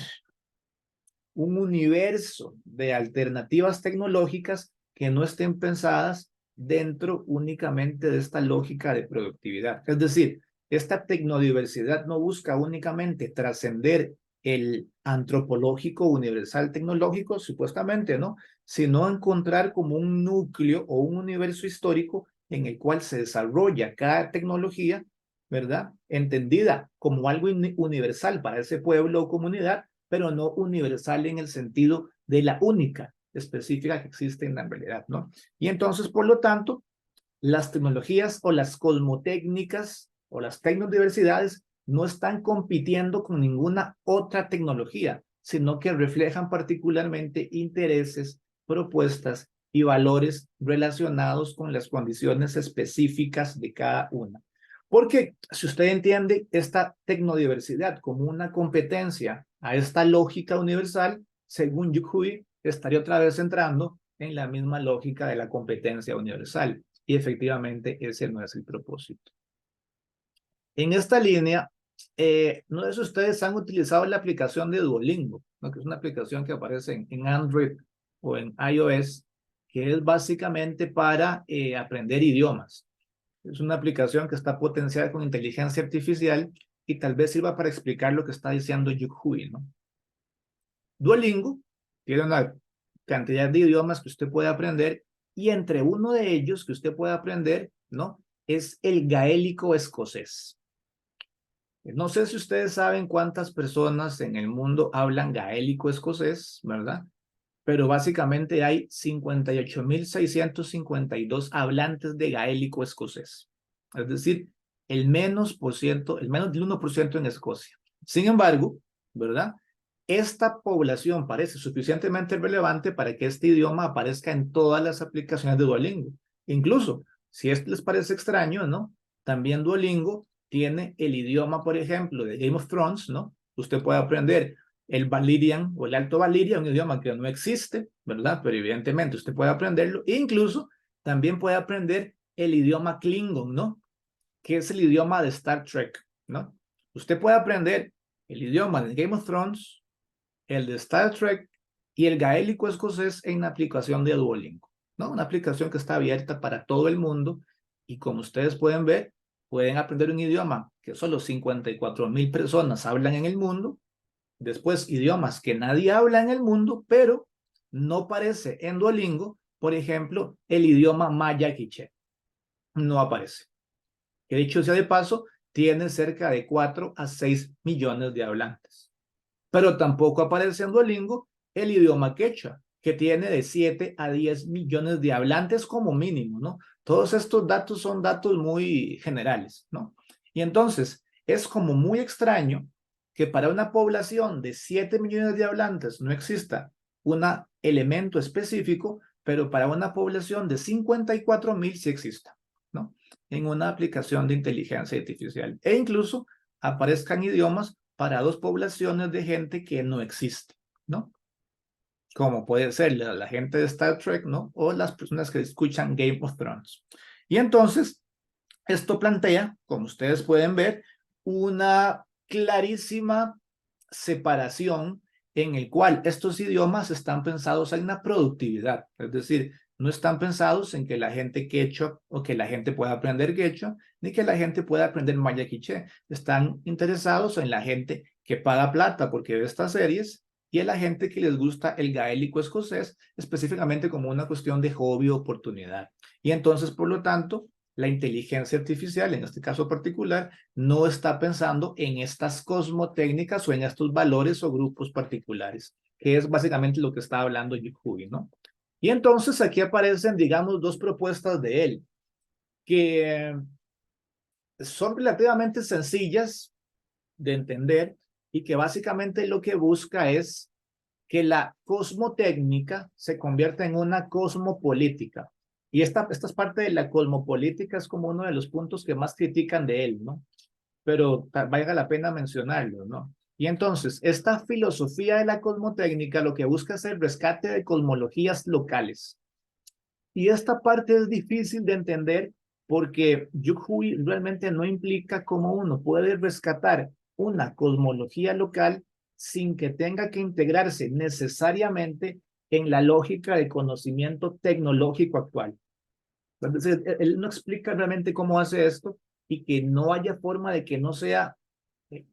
un universo de alternativas tecnológicas que no estén pensadas dentro únicamente de esta lógica de productividad. Es decir, esta tecnodiversidad no busca únicamente trascender el antropológico universal tecnológico, supuestamente, ¿no? Sino encontrar como un núcleo o un universo histórico en el cual se desarrolla cada tecnología, ¿verdad? Entendida como algo universal para ese pueblo o comunidad, pero no universal en el sentido de la única específica que existe en la realidad, ¿no? Y entonces, por lo tanto, las tecnologías o las cosmotécnicas o las tecnodiversidades no están compitiendo con ninguna otra tecnología, sino que reflejan particularmente intereses, propuestas y valores relacionados con las condiciones específicas de cada una. Porque si usted entiende esta tecnodiversidad como una competencia a esta lógica universal, según Yuhui, estaría otra vez entrando en la misma lógica de la competencia universal. Y efectivamente ese no es el propósito. En esta línea, no sé si ustedes han utilizado la aplicación de Duolingo, ¿no? Que es una aplicación que aparece en Android o en iOS, que es básicamente para aprender idiomas. Es una aplicación que está potenciada con inteligencia artificial y tal vez sirva para explicar lo que está diciendo Yuhui, ¿no? Duolingo tiene una cantidad de idiomas que usted puede aprender y entre uno de ellos que usted puede aprender, ¿no? Es el gaélico escocés. No sé si ustedes saben cuántas personas en el mundo hablan gaélico escocés, ¿verdad? Pero básicamente hay 58.652 hablantes de gaélico escocés. Es decir, el menos del 1% en Escocia. Sin embargo, ¿verdad? Esta población parece suficientemente relevante para que este idioma aparezca en todas las aplicaciones de Duolingo. Incluso, si esto les parece extraño, ¿no? También Duolingo tiene el idioma, por ejemplo, de Game of Thrones, ¿no? Usted puede aprender el Valyrian o el Alto Valyria, un idioma que no existe, ¿verdad? Pero evidentemente usted puede aprenderlo. E incluso también puede aprender el idioma Klingon, ¿no? Que es el idioma de Star Trek, ¿no? Usted puede aprender el idioma de Game of Thrones, el de Star Trek y el gaélico escocés en la aplicación de Duolingo, ¿no? Una aplicación que está abierta para todo el mundo y como ustedes pueden ver, pueden aprender un idioma que solo 54.000 personas hablan en el mundo, después idiomas que nadie habla en el mundo, pero no aparece en Duolingo, por ejemplo, el idioma maya quiché, no aparece. Que dicho sea de paso, tiene cerca de 4 a 6 millones de hablantes. Pero tampoco aparece en Duolingo el idioma quechua, que tiene de 7 a 10 millones de hablantes como mínimo, ¿no? Todos estos datos son datos muy generales, ¿no? Y entonces es como muy extraño que para una población de 7 millones de hablantes no exista un elemento específico, pero para una población de 54.000 sí exista, ¿no? En una aplicación de inteligencia artificial. E incluso aparezcan idiomas para dos poblaciones de gente que no existe, ¿no? Como puede ser la gente de Star Trek, ¿no? O las personas que escuchan Game of Thrones. Y entonces, esto plantea, como ustedes pueden ver, una clarísima separación en el cual estos idiomas están pensados en la productividad, es decir, no están pensados en que la gente quechua o que la gente pueda aprender quechua, ni que la gente pueda aprender maya quiché. Están interesados en la gente que paga plata porque ve estas series y en la gente que les gusta el gaélico escocés, específicamente como una cuestión de hobby o oportunidad. Y entonces, por lo tanto, la inteligencia artificial, en este caso particular, no está pensando en estas cosmotécnicas o en estos valores o grupos particulares, que es básicamente lo que está hablando Yuhui, ¿no? Y entonces aquí aparecen, digamos, dos propuestas de él, que son relativamente sencillas de entender y que básicamente lo que busca es que la cosmotécnica se convierta en una cosmopolítica. Y esta es parte de la cosmopolítica, es como uno de los puntos que más critican de él, ¿no? Pero valga la pena mencionarlo, ¿no? Y entonces, esta filosofía de la cosmotécnica lo que busca es el rescate de cosmologías locales. Y esta parte es difícil de entender porque Yuhui realmente no implica cómo uno puede rescatar una cosmología local sin que tenga que integrarse necesariamente en la lógica de conocimiento tecnológico actual. Entonces, él no explica realmente cómo hace esto y que no haya forma de que no sea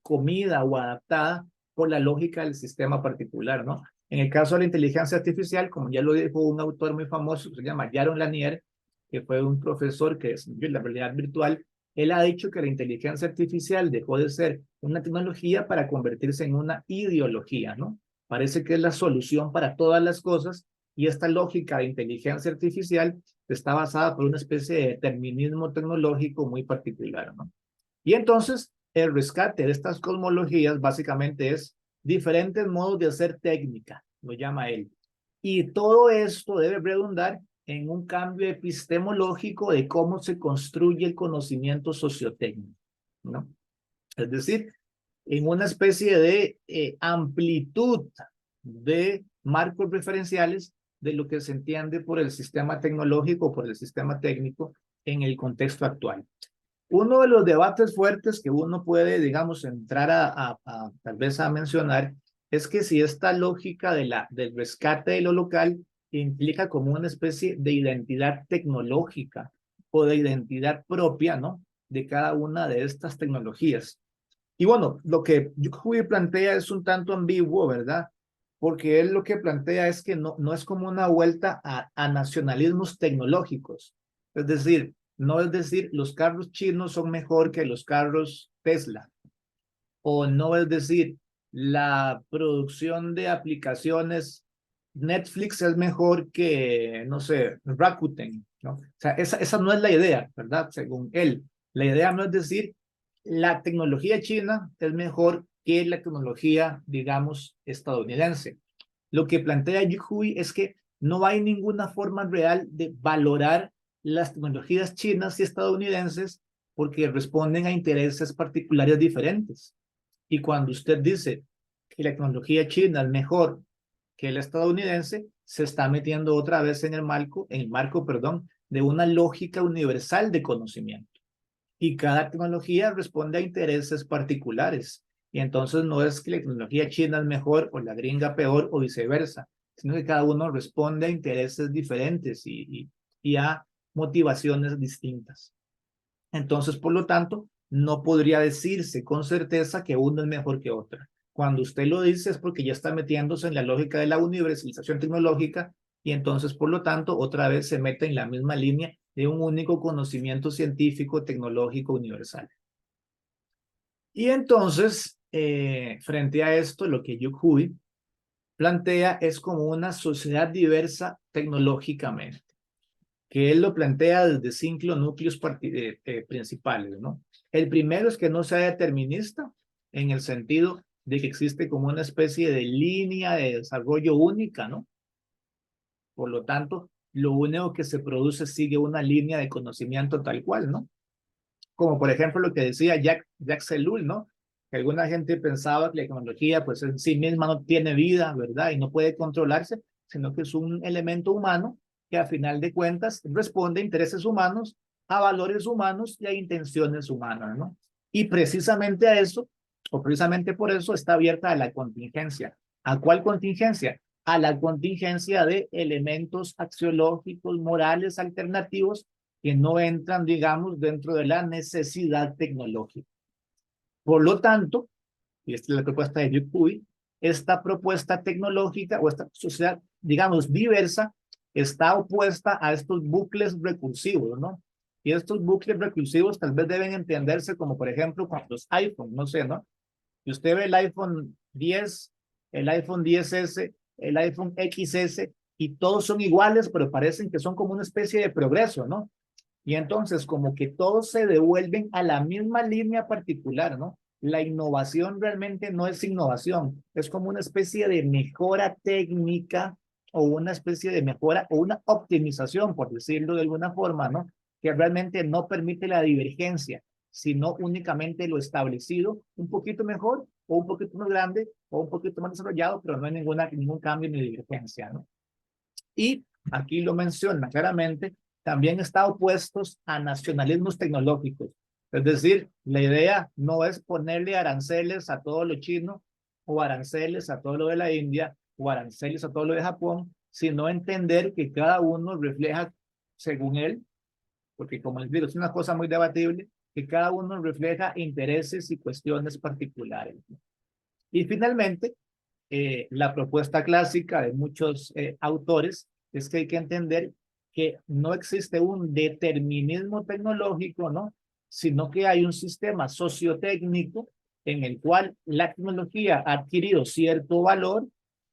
comida o adaptada por la lógica del sistema particular, ¿no? En el caso de la inteligencia artificial, como ya lo dijo un autor muy famoso que se llama Jaron Lanier, que fue un profesor que desarrolló la realidad virtual, él ha dicho que la inteligencia artificial dejó de ser una tecnología para convertirse en una ideología, ¿no? Parece que es la solución para todas las cosas y esta lógica de inteligencia artificial está basada por una especie de determinismo tecnológico muy particular, ¿no? Y entonces, el rescate de estas cosmologías básicamente es diferentes modos de hacer técnica, lo llama él. Y todo esto debe redundar en un cambio epistemológico de cómo se construye el conocimiento sociotécnico, ¿no? Es decir, en una especie de amplitud de marcos referenciales de lo que se entiende por el sistema tecnológico, por el sistema técnico en el contexto actual. Uno de los debates fuertes que uno puede, digamos, entrar tal vez a mencionar es que si esta lógica del rescate de lo local implica como una especie de identidad tecnológica o de identidad propia, ¿no? De cada una de estas tecnologías. Y bueno, lo que Yuhui plantea es un tanto ambiguo, ¿verdad? Porque él lo que plantea es que no es como una vuelta a nacionalismos tecnológicos. Es decir, no es decir, los carros chinos son mejor que los carros Tesla. O no es decir, la producción de aplicaciones Netflix es mejor que, no sé, Rakuten, ¿no? O sea, esa no es la idea, ¿verdad? Según él. La idea no es decir, la tecnología china es mejor que la tecnología, digamos, estadounidense. Lo que plantea Yuhui es que no hay ninguna forma real de valorar las tecnologías chinas y estadounidenses porque responden a intereses particulares diferentes. Y cuando usted dice que la tecnología china es mejor que la estadounidense, se está metiendo otra vez en el marco, perdón, de una lógica universal de conocimiento. Y cada tecnología responde a intereses particulares. Y entonces no es que la tecnología china es mejor o la gringa peor o viceversa, sino que cada uno responde a intereses diferentes y a motivaciones distintas. Entonces, por lo tanto, no podría decirse con certeza que uno es mejor que otra. Cuando usted lo dice es porque ya está metiéndose en la lógica de la universalización tecnológica y entonces, por lo tanto, otra vez se mete en la misma línea de un único conocimiento científico tecnológico universal. Y entonces, frente a esto, lo que Yuhui plantea es como una sociedad diversa tecnológicamente, que él lo plantea desde 5 núcleos principales, ¿no? El primero es que no sea determinista en el sentido de que existe como una especie de línea de desarrollo única, ¿no? Por lo tanto, lo único que se produce sigue una línea de conocimiento tal cual, ¿no? Como por ejemplo lo que decía Jacques Ellul, ¿no? Que alguna gente pensaba que la tecnología pues en sí misma no tiene vida, ¿verdad? Y no puede controlarse, sino que es un elemento humano que a final de cuentas responde a intereses humanos, a valores humanos y a intenciones humanas, ¿no? Y precisamente a eso, o precisamente por eso está abierta a la contingencia. ¿A cuál contingencia? A la contingencia de elementos axiológicos, morales, alternativos que no entran, digamos, dentro de la necesidad tecnológica. Por lo tanto, y esta es la propuesta de Dupuy, esta propuesta tecnológica o esta sociedad, digamos, diversa, está opuesta a estos bucles recursivos, ¿no? Y estos bucles recursivos tal vez deben entenderse como, por ejemplo, con los iPhone, no sé, ¿no? Si usted ve el iPhone 10, el iPhone 10S, el iPhone XS, y todos son iguales, pero parecen que son como una especie de progreso, ¿no? Y entonces como que todos se devuelven a la misma línea particular, ¿no? La innovación realmente no es innovación, es como una especie de mejora técnica o una especie de mejora o una optimización, por decirlo de alguna forma, ¿no? Que realmente no permite la divergencia, sino únicamente lo establecido, un poquito mejor o un poquito más grande o un poquito más desarrollado, pero no hay ningún cambio ni divergencia, ¿no? Y aquí lo menciona claramente, también está opuestos a nacionalismos tecnológicos. Es decir, la idea no es ponerle aranceles a todo lo chino o aranceles a todo lo de la India o aranceles a todo lo de Japón, sino entender que cada uno refleja, según él, porque como les digo, es una cosa muy debatible, que cada uno refleja intereses y cuestiones particulares. Y finalmente, la propuesta clásica de muchos autores es que hay que entender que no existe un determinismo tecnológico, ¿no? Sino que hay un sistema sociotécnico en el cual la tecnología ha adquirido cierto valor,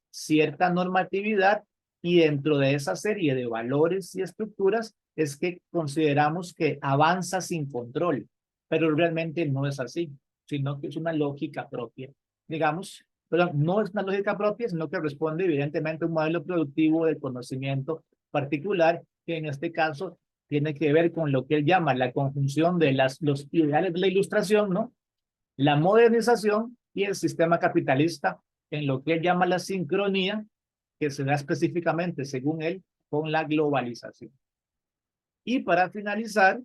cierta normatividad, y dentro de esa serie de valores y estructuras es que consideramos que avanza sin control, pero realmente no es así, sino que es una lógica propia. Digamos, pero no es una lógica propia, sino que responde evidentemente a un modelo productivo de conocimiento particular, que en este caso tiene que ver con lo que él llama la conjunción de los ideales de la ilustración, ¿no? La modernización y el sistema capitalista, en lo que él llama la sincronía, que se da específicamente, según él, con la globalización. Y para finalizar,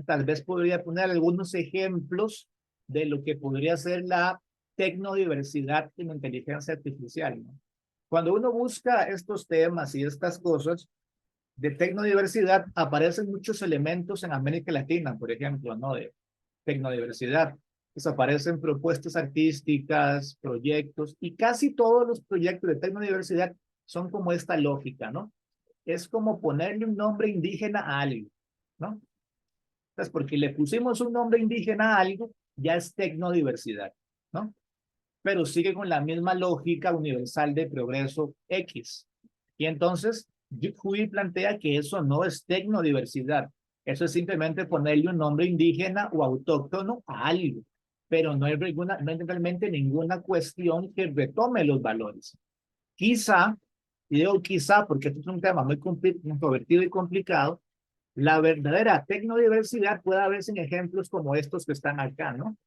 tal vez podría poner algunos ejemplos de lo que podría ser la tecnodiversidad en la inteligencia artificial, ¿no? Cuando uno busca estos temas y estas cosas de tecnodiversidad, aparecen muchos elementos en América Latina, por ejemplo, ¿no? De tecnodiversidad. Pues aparecen propuestas artísticas, proyectos, y casi todos los proyectos de tecnodiversidad son como esta lógica, ¿no? Es como ponerle un nombre indígena a algo, ¿no? Entonces, porque le pusimos un nombre indígena a algo, ya es tecnodiversidad, ¿no? Pero sigue con la misma lógica universal de progreso X. Y entonces, Dupuy plantea que eso no es tecnodiversidad, eso es simplemente ponerle un nombre indígena o autóctono a algo, pero no hay realmente ninguna cuestión que retome los valores. Quizá, y digo quizá porque esto es un tema muy controvertido y complicado, la verdadera tecnodiversidad puede verse en ejemplos como estos que están acá, ¿no?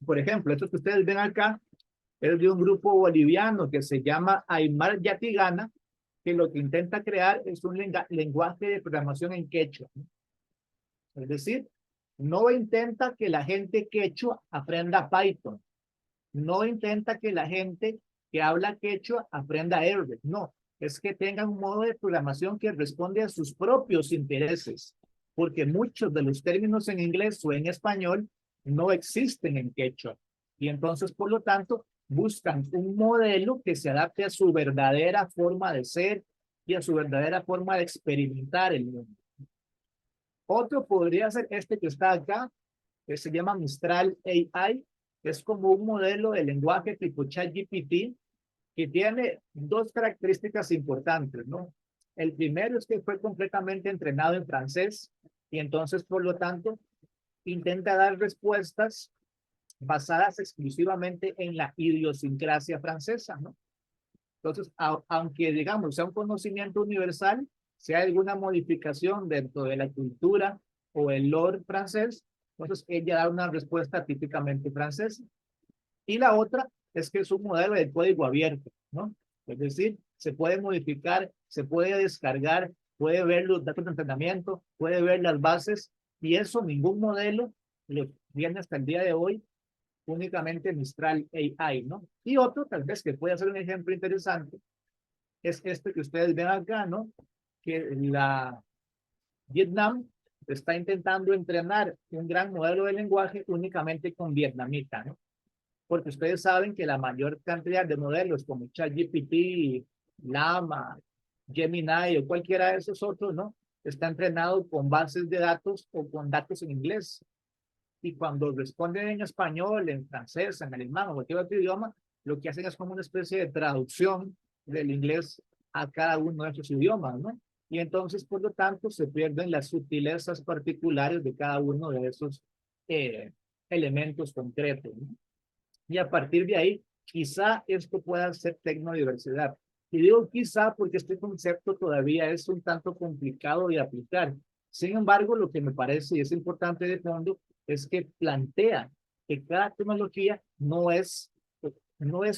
Por ejemplo, estos que ustedes ven acá es de un grupo boliviano que se llama Aymar Yatigana, que lo que intenta crear es un lenguaje de programación en quechua, ¿no? Es decir, no intenta que la gente quechua aprenda Python, no intenta que la gente que habla quechua aprenda R, no, es que tengan un modo de programación que responde a sus propios intereses, porque muchos de los términos en inglés o en español no existen en quechua. Y entonces, por lo tanto, buscan un modelo que se adapte a su verdadera forma de ser y a su verdadera forma de experimentar el mundo. Otro podría ser este que está acá, que se llama Mistral AI, que es como un modelo de lenguaje tipo ChatGPT, que tiene dos características importantes, ¿no? El primero es que fue completamente entrenado en francés y entonces, por lo tanto, intenta dar respuestas basadas exclusivamente en la idiosincrasia francesa, ¿no? Entonces, aunque digamos sea un conocimiento universal, si hay alguna modificación dentro de la cultura o el lore francés, entonces ella da una respuesta típicamente francesa. Y la otra es que es un modelo de código abierto, ¿no? Es decir, se puede modificar, se puede descargar, puede ver los datos de entrenamiento, puede ver las bases, y eso ningún modelo lo tiene hasta el día de hoy únicamente Mistral AI, ¿no? Y otro, tal vez, que puede ser un ejemplo interesante, es este que ustedes ven acá, ¿no? Que la Vietnam está intentando entrenar un gran modelo de lenguaje únicamente con vietnamita, ¿no? Porque ustedes saben que la mayor cantidad de modelos como ChatGPT, Llama, Gemini o cualquiera de esos otros, ¿no? Está entrenado con bases de datos o con datos en inglés. Y cuando responden en español, en francés, en alemán o cualquier otro idioma, lo que hacen es como una especie de traducción del inglés a cada uno de esos idiomas, ¿no? Y entonces, por lo tanto, se pierden las sutilezas particulares de cada uno de esos elementos concretos, ¿no? Y a partir de ahí, quizá esto pueda ser tecnodiversidad. Y digo quizá porque este concepto todavía es un tanto complicado de aplicar. Sin embargo, lo que me parece y es importante de fondo es que plantea que cada tecnología no es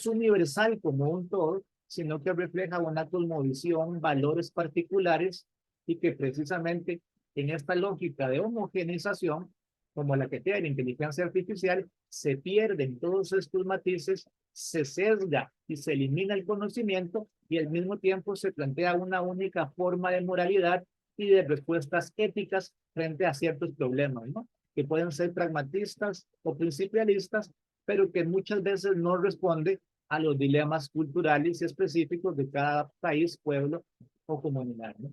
universal como un todo, sino que refleja una cosmovisión, valores particulares y que precisamente en esta lógica de homogeneización como la que tiene la inteligencia artificial, se pierden todos estos matices, se sesga y se elimina el conocimiento y al mismo tiempo se plantea una única forma de moralidad y de respuestas éticas frente a ciertos problemas, ¿no? Que pueden ser pragmatistas o principialistas, pero que muchas veces no responde a los dilemas culturales y específicos de cada país, pueblo o comunidad, ¿no?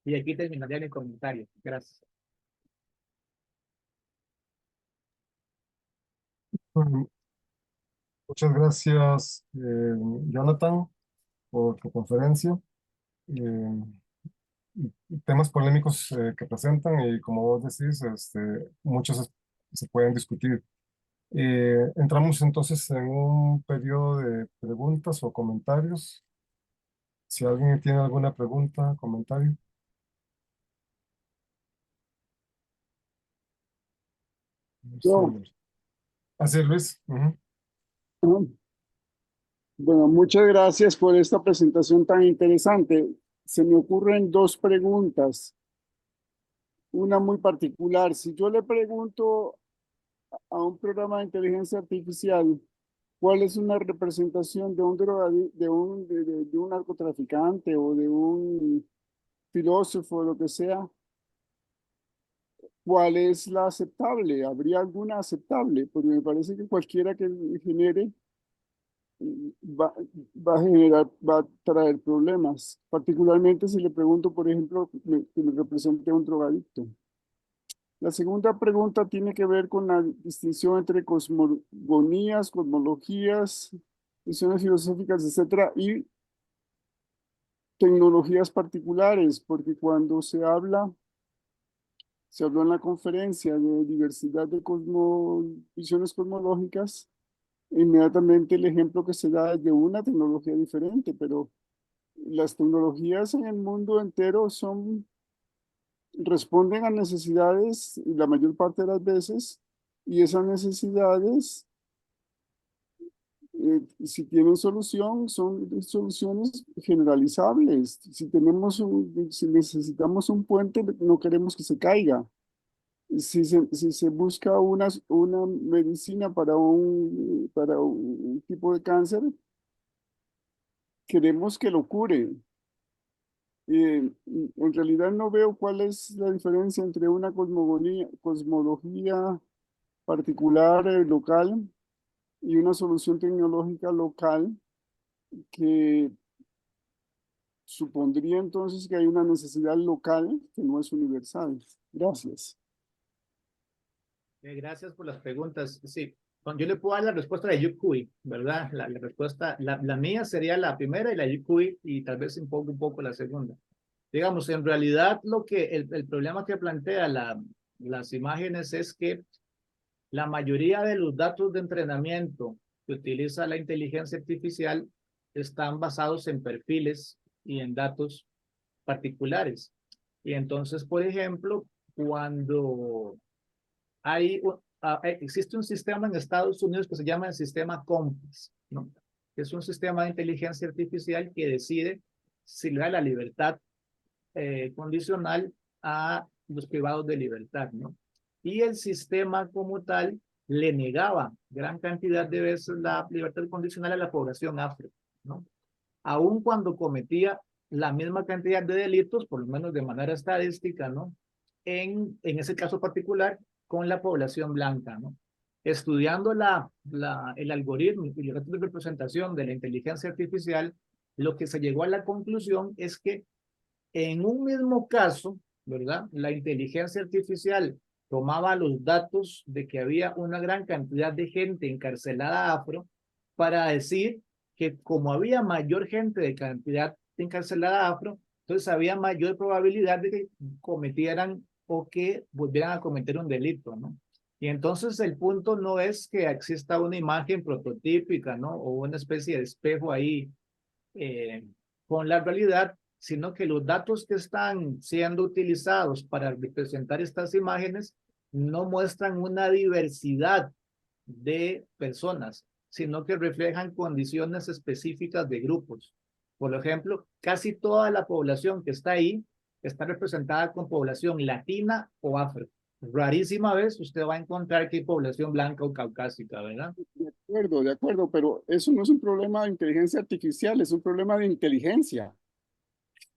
Y aquí terminaría mi comentario. Gracias. Bueno, muchas gracias, Jonathan, por tu conferencia. Eh, Temas polémicos que presentan y como vos decís, muchos se pueden discutir. Entramos entonces en un periodo de preguntas o comentarios. Si alguien tiene alguna pregunta, comentario. Yo, Así es, Luis. Ujú. ah, bueno, muchas gracias por esta presentación tan interesante. Se me ocurren dos preguntas, una muy particular. Si yo le pregunto a un programa de inteligencia artificial, ¿cuál es una representación de un de un narcotraficante o de un filósofo o lo que sea? ¿Cuál es la aceptable? ¿Habría alguna aceptable? Porque me parece que cualquiera que genere va, va a generar, va a traer problemas, particularmente si le pregunto, por ejemplo, que me represente a un drogadicto. La segunda pregunta tiene que ver con la distinción entre cosmogonías, cosmologías, visiones filosóficas, etcétera, y tecnologías particulares, porque cuando se habló en la conferencia de diversidad de visiones cosmológicas, inmediatamente el ejemplo que se da es de una tecnología diferente, pero las tecnologías en el mundo entero responden a necesidades la mayor parte de las veces, y esas necesidades, si tienen solución, son soluciones generalizables. Si necesitamos un puente, no queremos que se caiga. Si se busca una medicina para un tipo de cáncer, queremos que lo cure. En realidad no veo cuál es la diferencia entre una cosmología particular, local, y una solución tecnológica local que supondría entonces que hay una necesidad local que no es universal. Gracias. Gracias por las preguntas. Sí, yo le puedo dar la respuesta de Yukui, ¿verdad? La respuesta, la mía sería la primera y la Yukui y tal vez un poco la segunda. Digamos, en realidad el problema que plantea las imágenes es que la mayoría de los datos de entrenamiento que utiliza la inteligencia artificial están basados en perfiles y en datos particulares. Y entonces, por ejemplo, cuando existe un sistema en Estados Unidos que se llama el sistema COMPAS, ¿no? Es un sistema de inteligencia artificial que decide si le da la libertad condicional a los privados de libertad, ¿no? Y el sistema como tal le negaba gran cantidad de veces la libertad condicional a la población afro, ¿no? Aun cuando cometía la misma cantidad de delitos, por lo menos de manera estadística, ¿no? En ese caso particular, con la población blanca, ¿no? Estudiando el algoritmo y el resto de representación de la inteligencia artificial, lo que se llegó a la conclusión es que en un mismo caso, ¿verdad? La inteligencia artificial tomaba los datos de que había una gran cantidad de gente encarcelada afro para decir que como había mayor gente de cantidad encarcelada afro, entonces había mayor probabilidad de que cometieran o que volvieran a cometer un delito, ¿no? Y entonces el punto no es que exista una imagen prototípica, ¿no? O una especie de espejo ahí eh, con la realidad, sino que los datos que están siendo utilizados para representar estas imágenes no muestran una diversidad de personas, sino que reflejan condiciones específicas de grupos. Por ejemplo, casi toda la población que está ahí está representada con población latina o afro. Rarísima vez usted va a encontrar que hay población blanca o caucásica, ¿verdad? De acuerdo, pero eso no es un problema de inteligencia artificial, es un problema de inteligencia.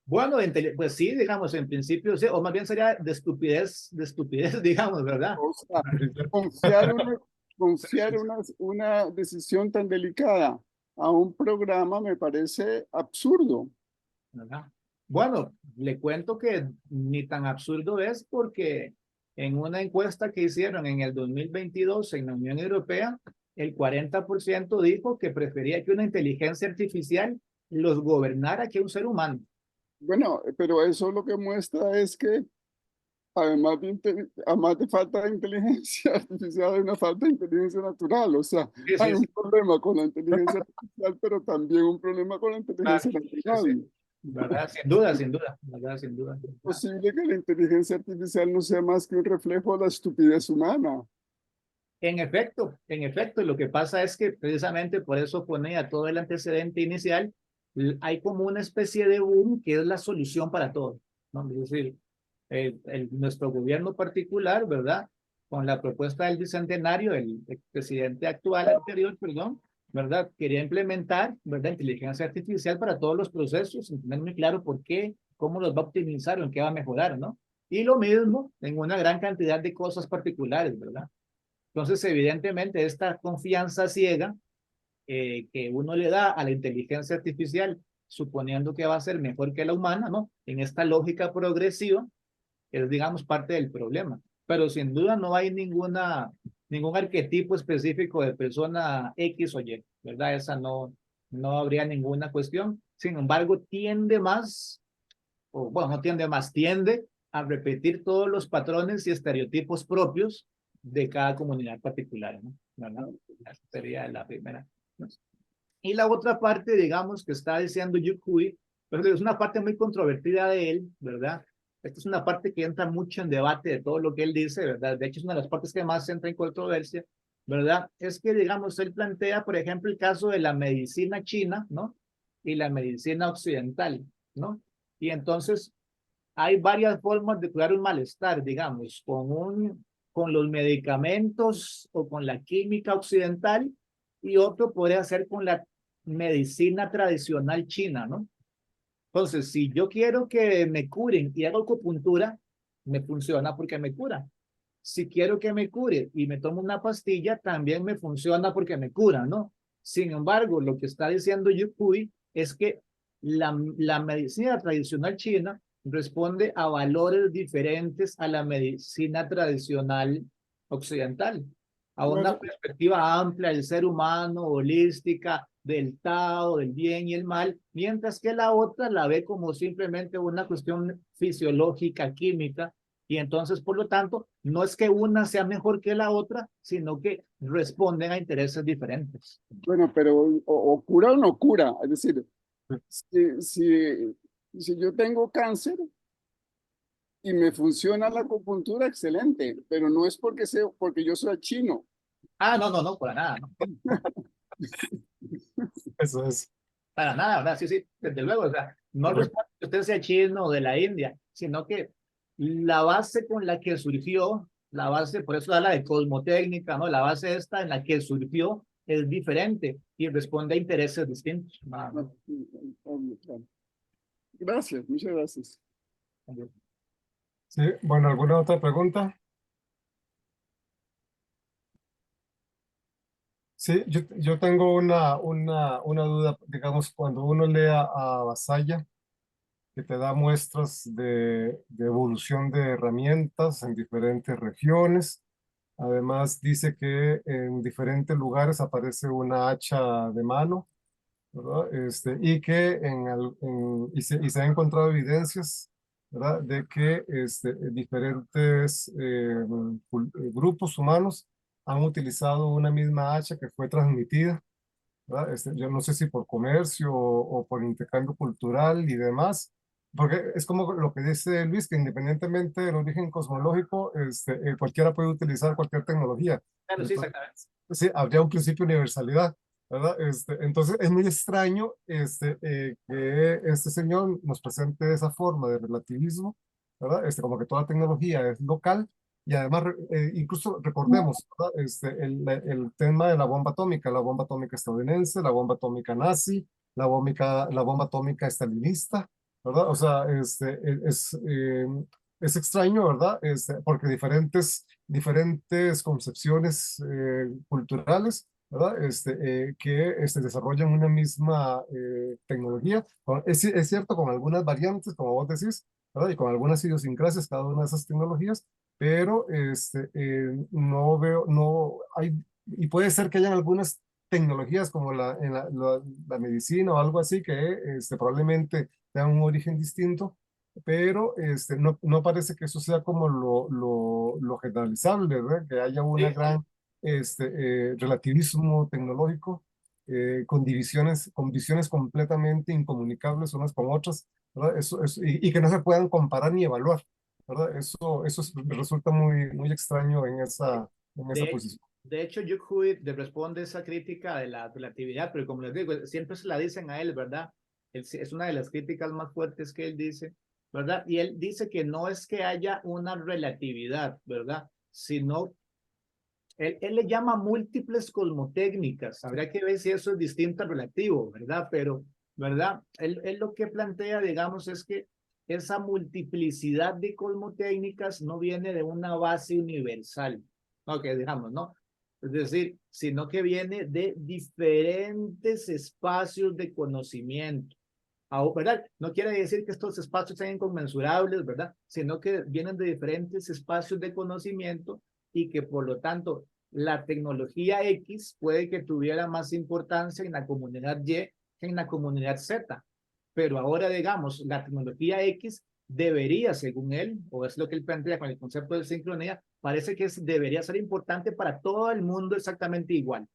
Bueno, pues sí, digamos, en principio sí, o más bien sería de estupidez, digamos, ¿verdad? O sea, confiar una decisión tan delicada a un programa me parece absurdo. ¿Verdad? Bueno, le cuento que ni tan absurdo es porque en una encuesta que hicieron en el 2022 en la Unión Europea, el 40% dijo que prefería que una inteligencia artificial los gobernara que un ser humano. Bueno, pero eso lo que muestra es que además de falta de inteligencia artificial, hay una falta de inteligencia natural. O sea, Sí, hay sí, un sí. problema con la inteligencia artificial, pero también un problema con la Claro, inteligencia sí, sí. natural. ¿Verdad? Sin duda, sin duda, ¿verdad? Sin duda. Es posible que la inteligencia artificial no sea más que un reflejo de la estupidez humana. En efecto, lo que pasa es que precisamente por eso ponía todo el antecedente inicial, hay como una especie de boom que es la solución para todo, ¿no? Es decir, nuestro gobierno particular, ¿verdad? Con la propuesta del bicentenario, el presidente actual, anterior, perdón, ¿verdad? Quería implementar, ¿verdad? Inteligencia artificial para todos los procesos, sin tener muy claro por qué, cómo los va a optimizar o en qué va a mejorar, ¿no? Y lo mismo en una gran cantidad de cosas particulares, ¿verdad? Entonces, evidentemente, esta confianza ciega que uno le da a la inteligencia artificial, suponiendo que va a ser mejor que la humana, ¿no? En esta lógica progresiva, es, digamos, parte del problema. Pero sin duda no hay ningún arquetipo específico de persona X o Y, ¿verdad? Esa no habría ninguna cuestión. Sin embargo, tiende más, o bueno, no tiende más, tiende a repetir todos los patrones y estereotipos propios de cada comunidad particular, ¿no? ¿Verdad? Esa sería la primera. Y la otra parte, digamos, que está diciendo Yukui, pero es una parte muy controvertida de él, ¿verdad? Esta es una parte que entra mucho en debate de todo lo que él dice, ¿verdad? De hecho, es una de las partes que más entra en controversia, ¿verdad? Es que, digamos, él plantea, por ejemplo, el caso de la medicina china, ¿no? Y la medicina occidental, ¿no? Y entonces hay varias formas de curar un malestar, digamos, con los medicamentos o con la química occidental, y otro podría ser con la medicina tradicional china, ¿no? Entonces, si yo quiero que me curen y hago acupuntura, me funciona porque me cura. Si quiero que me cure y me tomo una pastilla, también me funciona porque me cura, ¿no? Sin embargo, lo que está diciendo Yukui es que la medicina tradicional china responde a valores diferentes a la medicina tradicional occidental, a una Bueno, perspectiva amplia del ser humano, holística, del Tao, del bien y el mal, mientras que la otra la ve como simplemente una cuestión fisiológica, química, y entonces, por lo tanto, no es que una sea mejor que la otra, sino que responden a intereses diferentes. bueno, pero o cura o no cura. Es decir, si yo tengo cáncer y me funciona la acupuntura, excelente, pero no es porque yo soy chino. Ah, no, no, no, para nada, no. Eso es. Para nada, ¿verdad? Sí, sí, desde luego, o sea, no Correcto. responde que usted sea chino o de la India, sino que la base con la que surgió la base, por eso habla de cosmotécnica, ¿no? La base esta en la que surgió es diferente y responde a intereses distintos. No, obvio, claro. Gracias, muchas gracias. Sí, bueno, ¿alguna otra pregunta? Sí, yo tengo una duda, digamos, cuando uno lea a Vasalla, que te da muestras de evolución de herramientas en diferentes regiones. Además, dice que en diferentes lugares aparece una hacha de mano, ¿verdad? Y que y se han encontrado evidencias, ¿verdad? De que diferentes grupos humanos han utilizado una misma hacha que fue transmitida, ¿verdad? Yo no sé si por comercio o por intercambio cultural y demás, porque es como lo que dice Luis, que independientemente del origen cosmológico, cualquiera puede utilizar cualquier tecnología. Claro, sí, Entonces, exactamente. sí, habría un principio de universalidad, ¿verdad? Entonces es muy extraño que este señor nos presente de esa forma de relativismo, ¿verdad? Como que toda tecnología es local y además, incluso recordemos, ¿verdad? El tema de la bomba atómica estadounidense, la bomba atómica nazi, la bomba atómica estalinista, ¿verdad? O sea, es extraño, ¿verdad? Porque diferentes concepciones culturales, ¿verdad? Que desarrollan una misma tecnología. Es cierto, con algunas variantes, como vos decís, ¿verdad? Y con algunas idiosincrasias cada una de esas tecnologías, pero no veo, no hay, y puede ser que hayan algunas tecnologías como la medicina o algo así que probablemente tengan un origen distinto, pero no parece que eso sea como lo generalizable, ¿verdad? Que haya una Sí, gran relativismo tecnológico con visiones completamente incomunicables unas con otras, ¿verdad? Y que no se puedan comparar ni evaluar, ¿verdad? Me resulta muy extraño en esa de, posición. de hecho, Hugh Hewitt le responde esa crítica de la relatividad, pero como les digo, siempre se la dicen a él, ¿verdad? Es una de las críticas más fuertes que él dice, ¿verdad? Y él dice que no es que haya una relatividad, ¿verdad? Sino, él le llama múltiples cosmotécnicas, habría que ver si eso es distinto al relativo, ¿verdad? Pero, ¿verdad? Él lo que plantea, digamos, es que esa multiplicidad de cosmotécnicas no viene de una base universal, ¿no? Que digamos, ¿no? Es decir, sino que viene de diferentes espacios de conocimiento. ¿Verdad? No quiere decir que estos espacios sean inconmensurables, ¿verdad? Sino que vienen de diferentes espacios de conocimiento y que por lo tanto la tecnología X puede que tuviera más importancia en la comunidad Y que en la comunidad Z. Pero ahora, digamos, la tecnología X debería, según él, o es lo que él plantea con el concepto de sincronía, parece que debería ser importante para todo el mundo exactamente igual,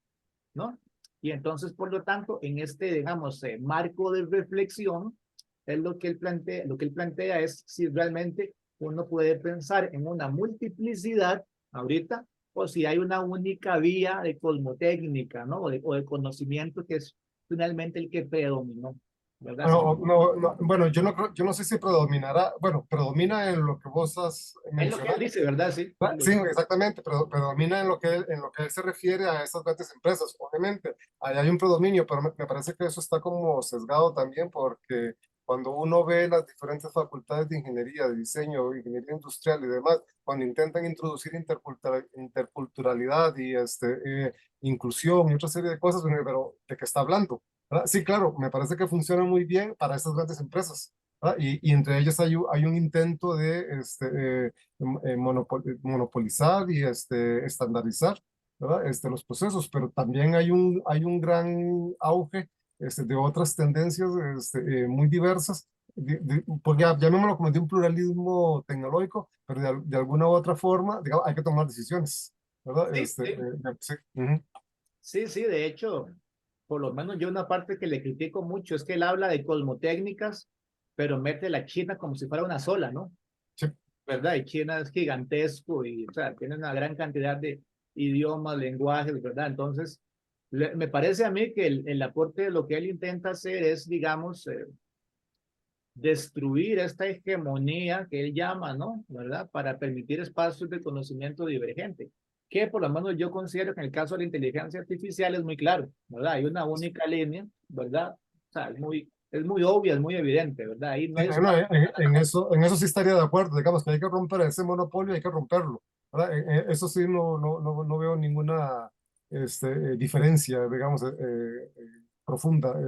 ¿no? Y entonces, por lo tanto, en este, digamos, marco de reflexión, es lo que él plantea es si realmente uno puede pensar en una multiplicidad ahorita o si hay una única vía de cosmotécnica, ¿no? O de conocimiento que es finalmente el que predominó, ¿verdad? Bueno, yo no sé si predominará, bueno, predomina en lo que vos has Es lo que él mencionado. dice, ¿verdad? Sí. Sí, exactamente, pero predomina en lo que él se refiere a estas grandes empresas. Obviamente, ahí hay un predominio, pero me parece que eso está como sesgado también porque cuando uno ve las diferentes facultades de ingeniería, de diseño, ingeniería industrial y demás, cuando intentan introducir interculturalidad y inclusión y otra serie de cosas, bueno, pero ¿de qué está hablando? ¿Verdad? Sí, claro, me parece que funciona muy bien para estas grandes empresas, ¿verdad? Y entre ellas hay un intento de monopolizar y estandarizar, ¿verdad? Los procesos, pero también hay un gran auge de otras tendencias muy diversas, pues llamémoslo como de un pluralismo tecnológico, pero de alguna u otra forma, digamos, hay que tomar decisiones, ¿verdad? Sí, sí. Sí, ujú, Sí, sí, de hecho, por lo menos yo una parte que le critico mucho es que él habla de cosmotécnicas, pero mete la China como si fuera una sola, ¿no? sí. ¿Verdad? Y China es gigantesco y, o sea, tiene una gran cantidad de idiomas, lenguajes, ¿verdad? Entonces, me parece a mí que el aporte de lo que él intenta hacer es, digamos, destruir esta hegemonía que él llama, ¿no? ¿Verdad? Para permitir espacios de conocimiento divergente, que por lo menos yo considero que en el caso de la inteligencia artificial es muy claro, ¿verdad? Hay una única línea, ¿verdad? O sea, es muy obvia, es muy evidente, ¿verdad? Ahí no hay No, espacio. en eso sí estaría de acuerdo, digamos que hay que romper ese monopolio, hay que romperlo, ¿verdad? Eso sí no veo ninguna diferencia, digamos, profunda.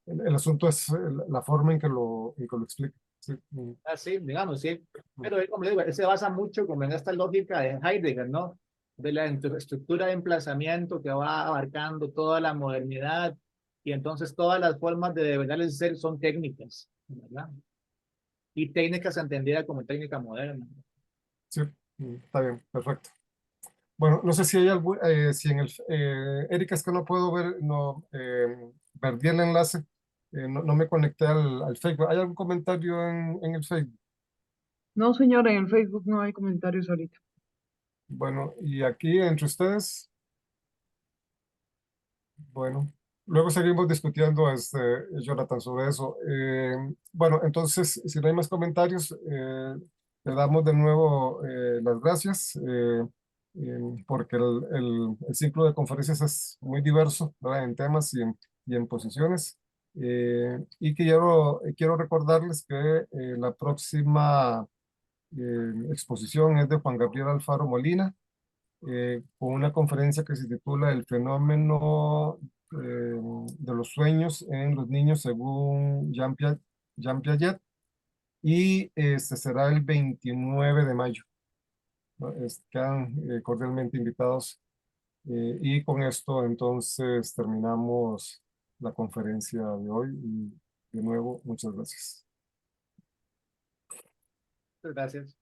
El asunto es la forma en que lo explica. Sí. Así, digamos, sí. Pero como le digo, él se basa mucho como en esta lógica de Heidegger, ¿no? De la estructura de emplazamiento que va abarcando toda la modernidad y entonces todas las formas de develar el ser son técnicas, ¿verdad? Y técnicas entendidas como técnica moderna. Sí, está bien, perfecto. Bueno, no sé si hay algún, si en Erika, es que no puedo ver, perdí el enlace, no me conecté al Facebook. ¿Hay algún comentario en el Facebook? No, señora, en el Facebook no hay comentarios ahorita. Bueno, y aquí entre ustedes, bueno, luego seguimos discutiendo, Jonathan, sobre eso. Bueno, entonces, si no hay más comentarios, le damos de nuevo las gracias, porque el ciclo de conferencias es muy diverso, ¿verdad? En temas y en posiciones. Y quiero recordarles que la próxima exposición es de Juan Gabriel Alfaro Molina, con una conferencia que se titula El fenómeno de los sueños en los niños según Jean Piaget, y este será el 29 de mayo, ¿no? Quedan cordialmente invitados, y con esto entonces terminamos la conferencia de hoy y de nuevo muchas gracias. Muchas gracias.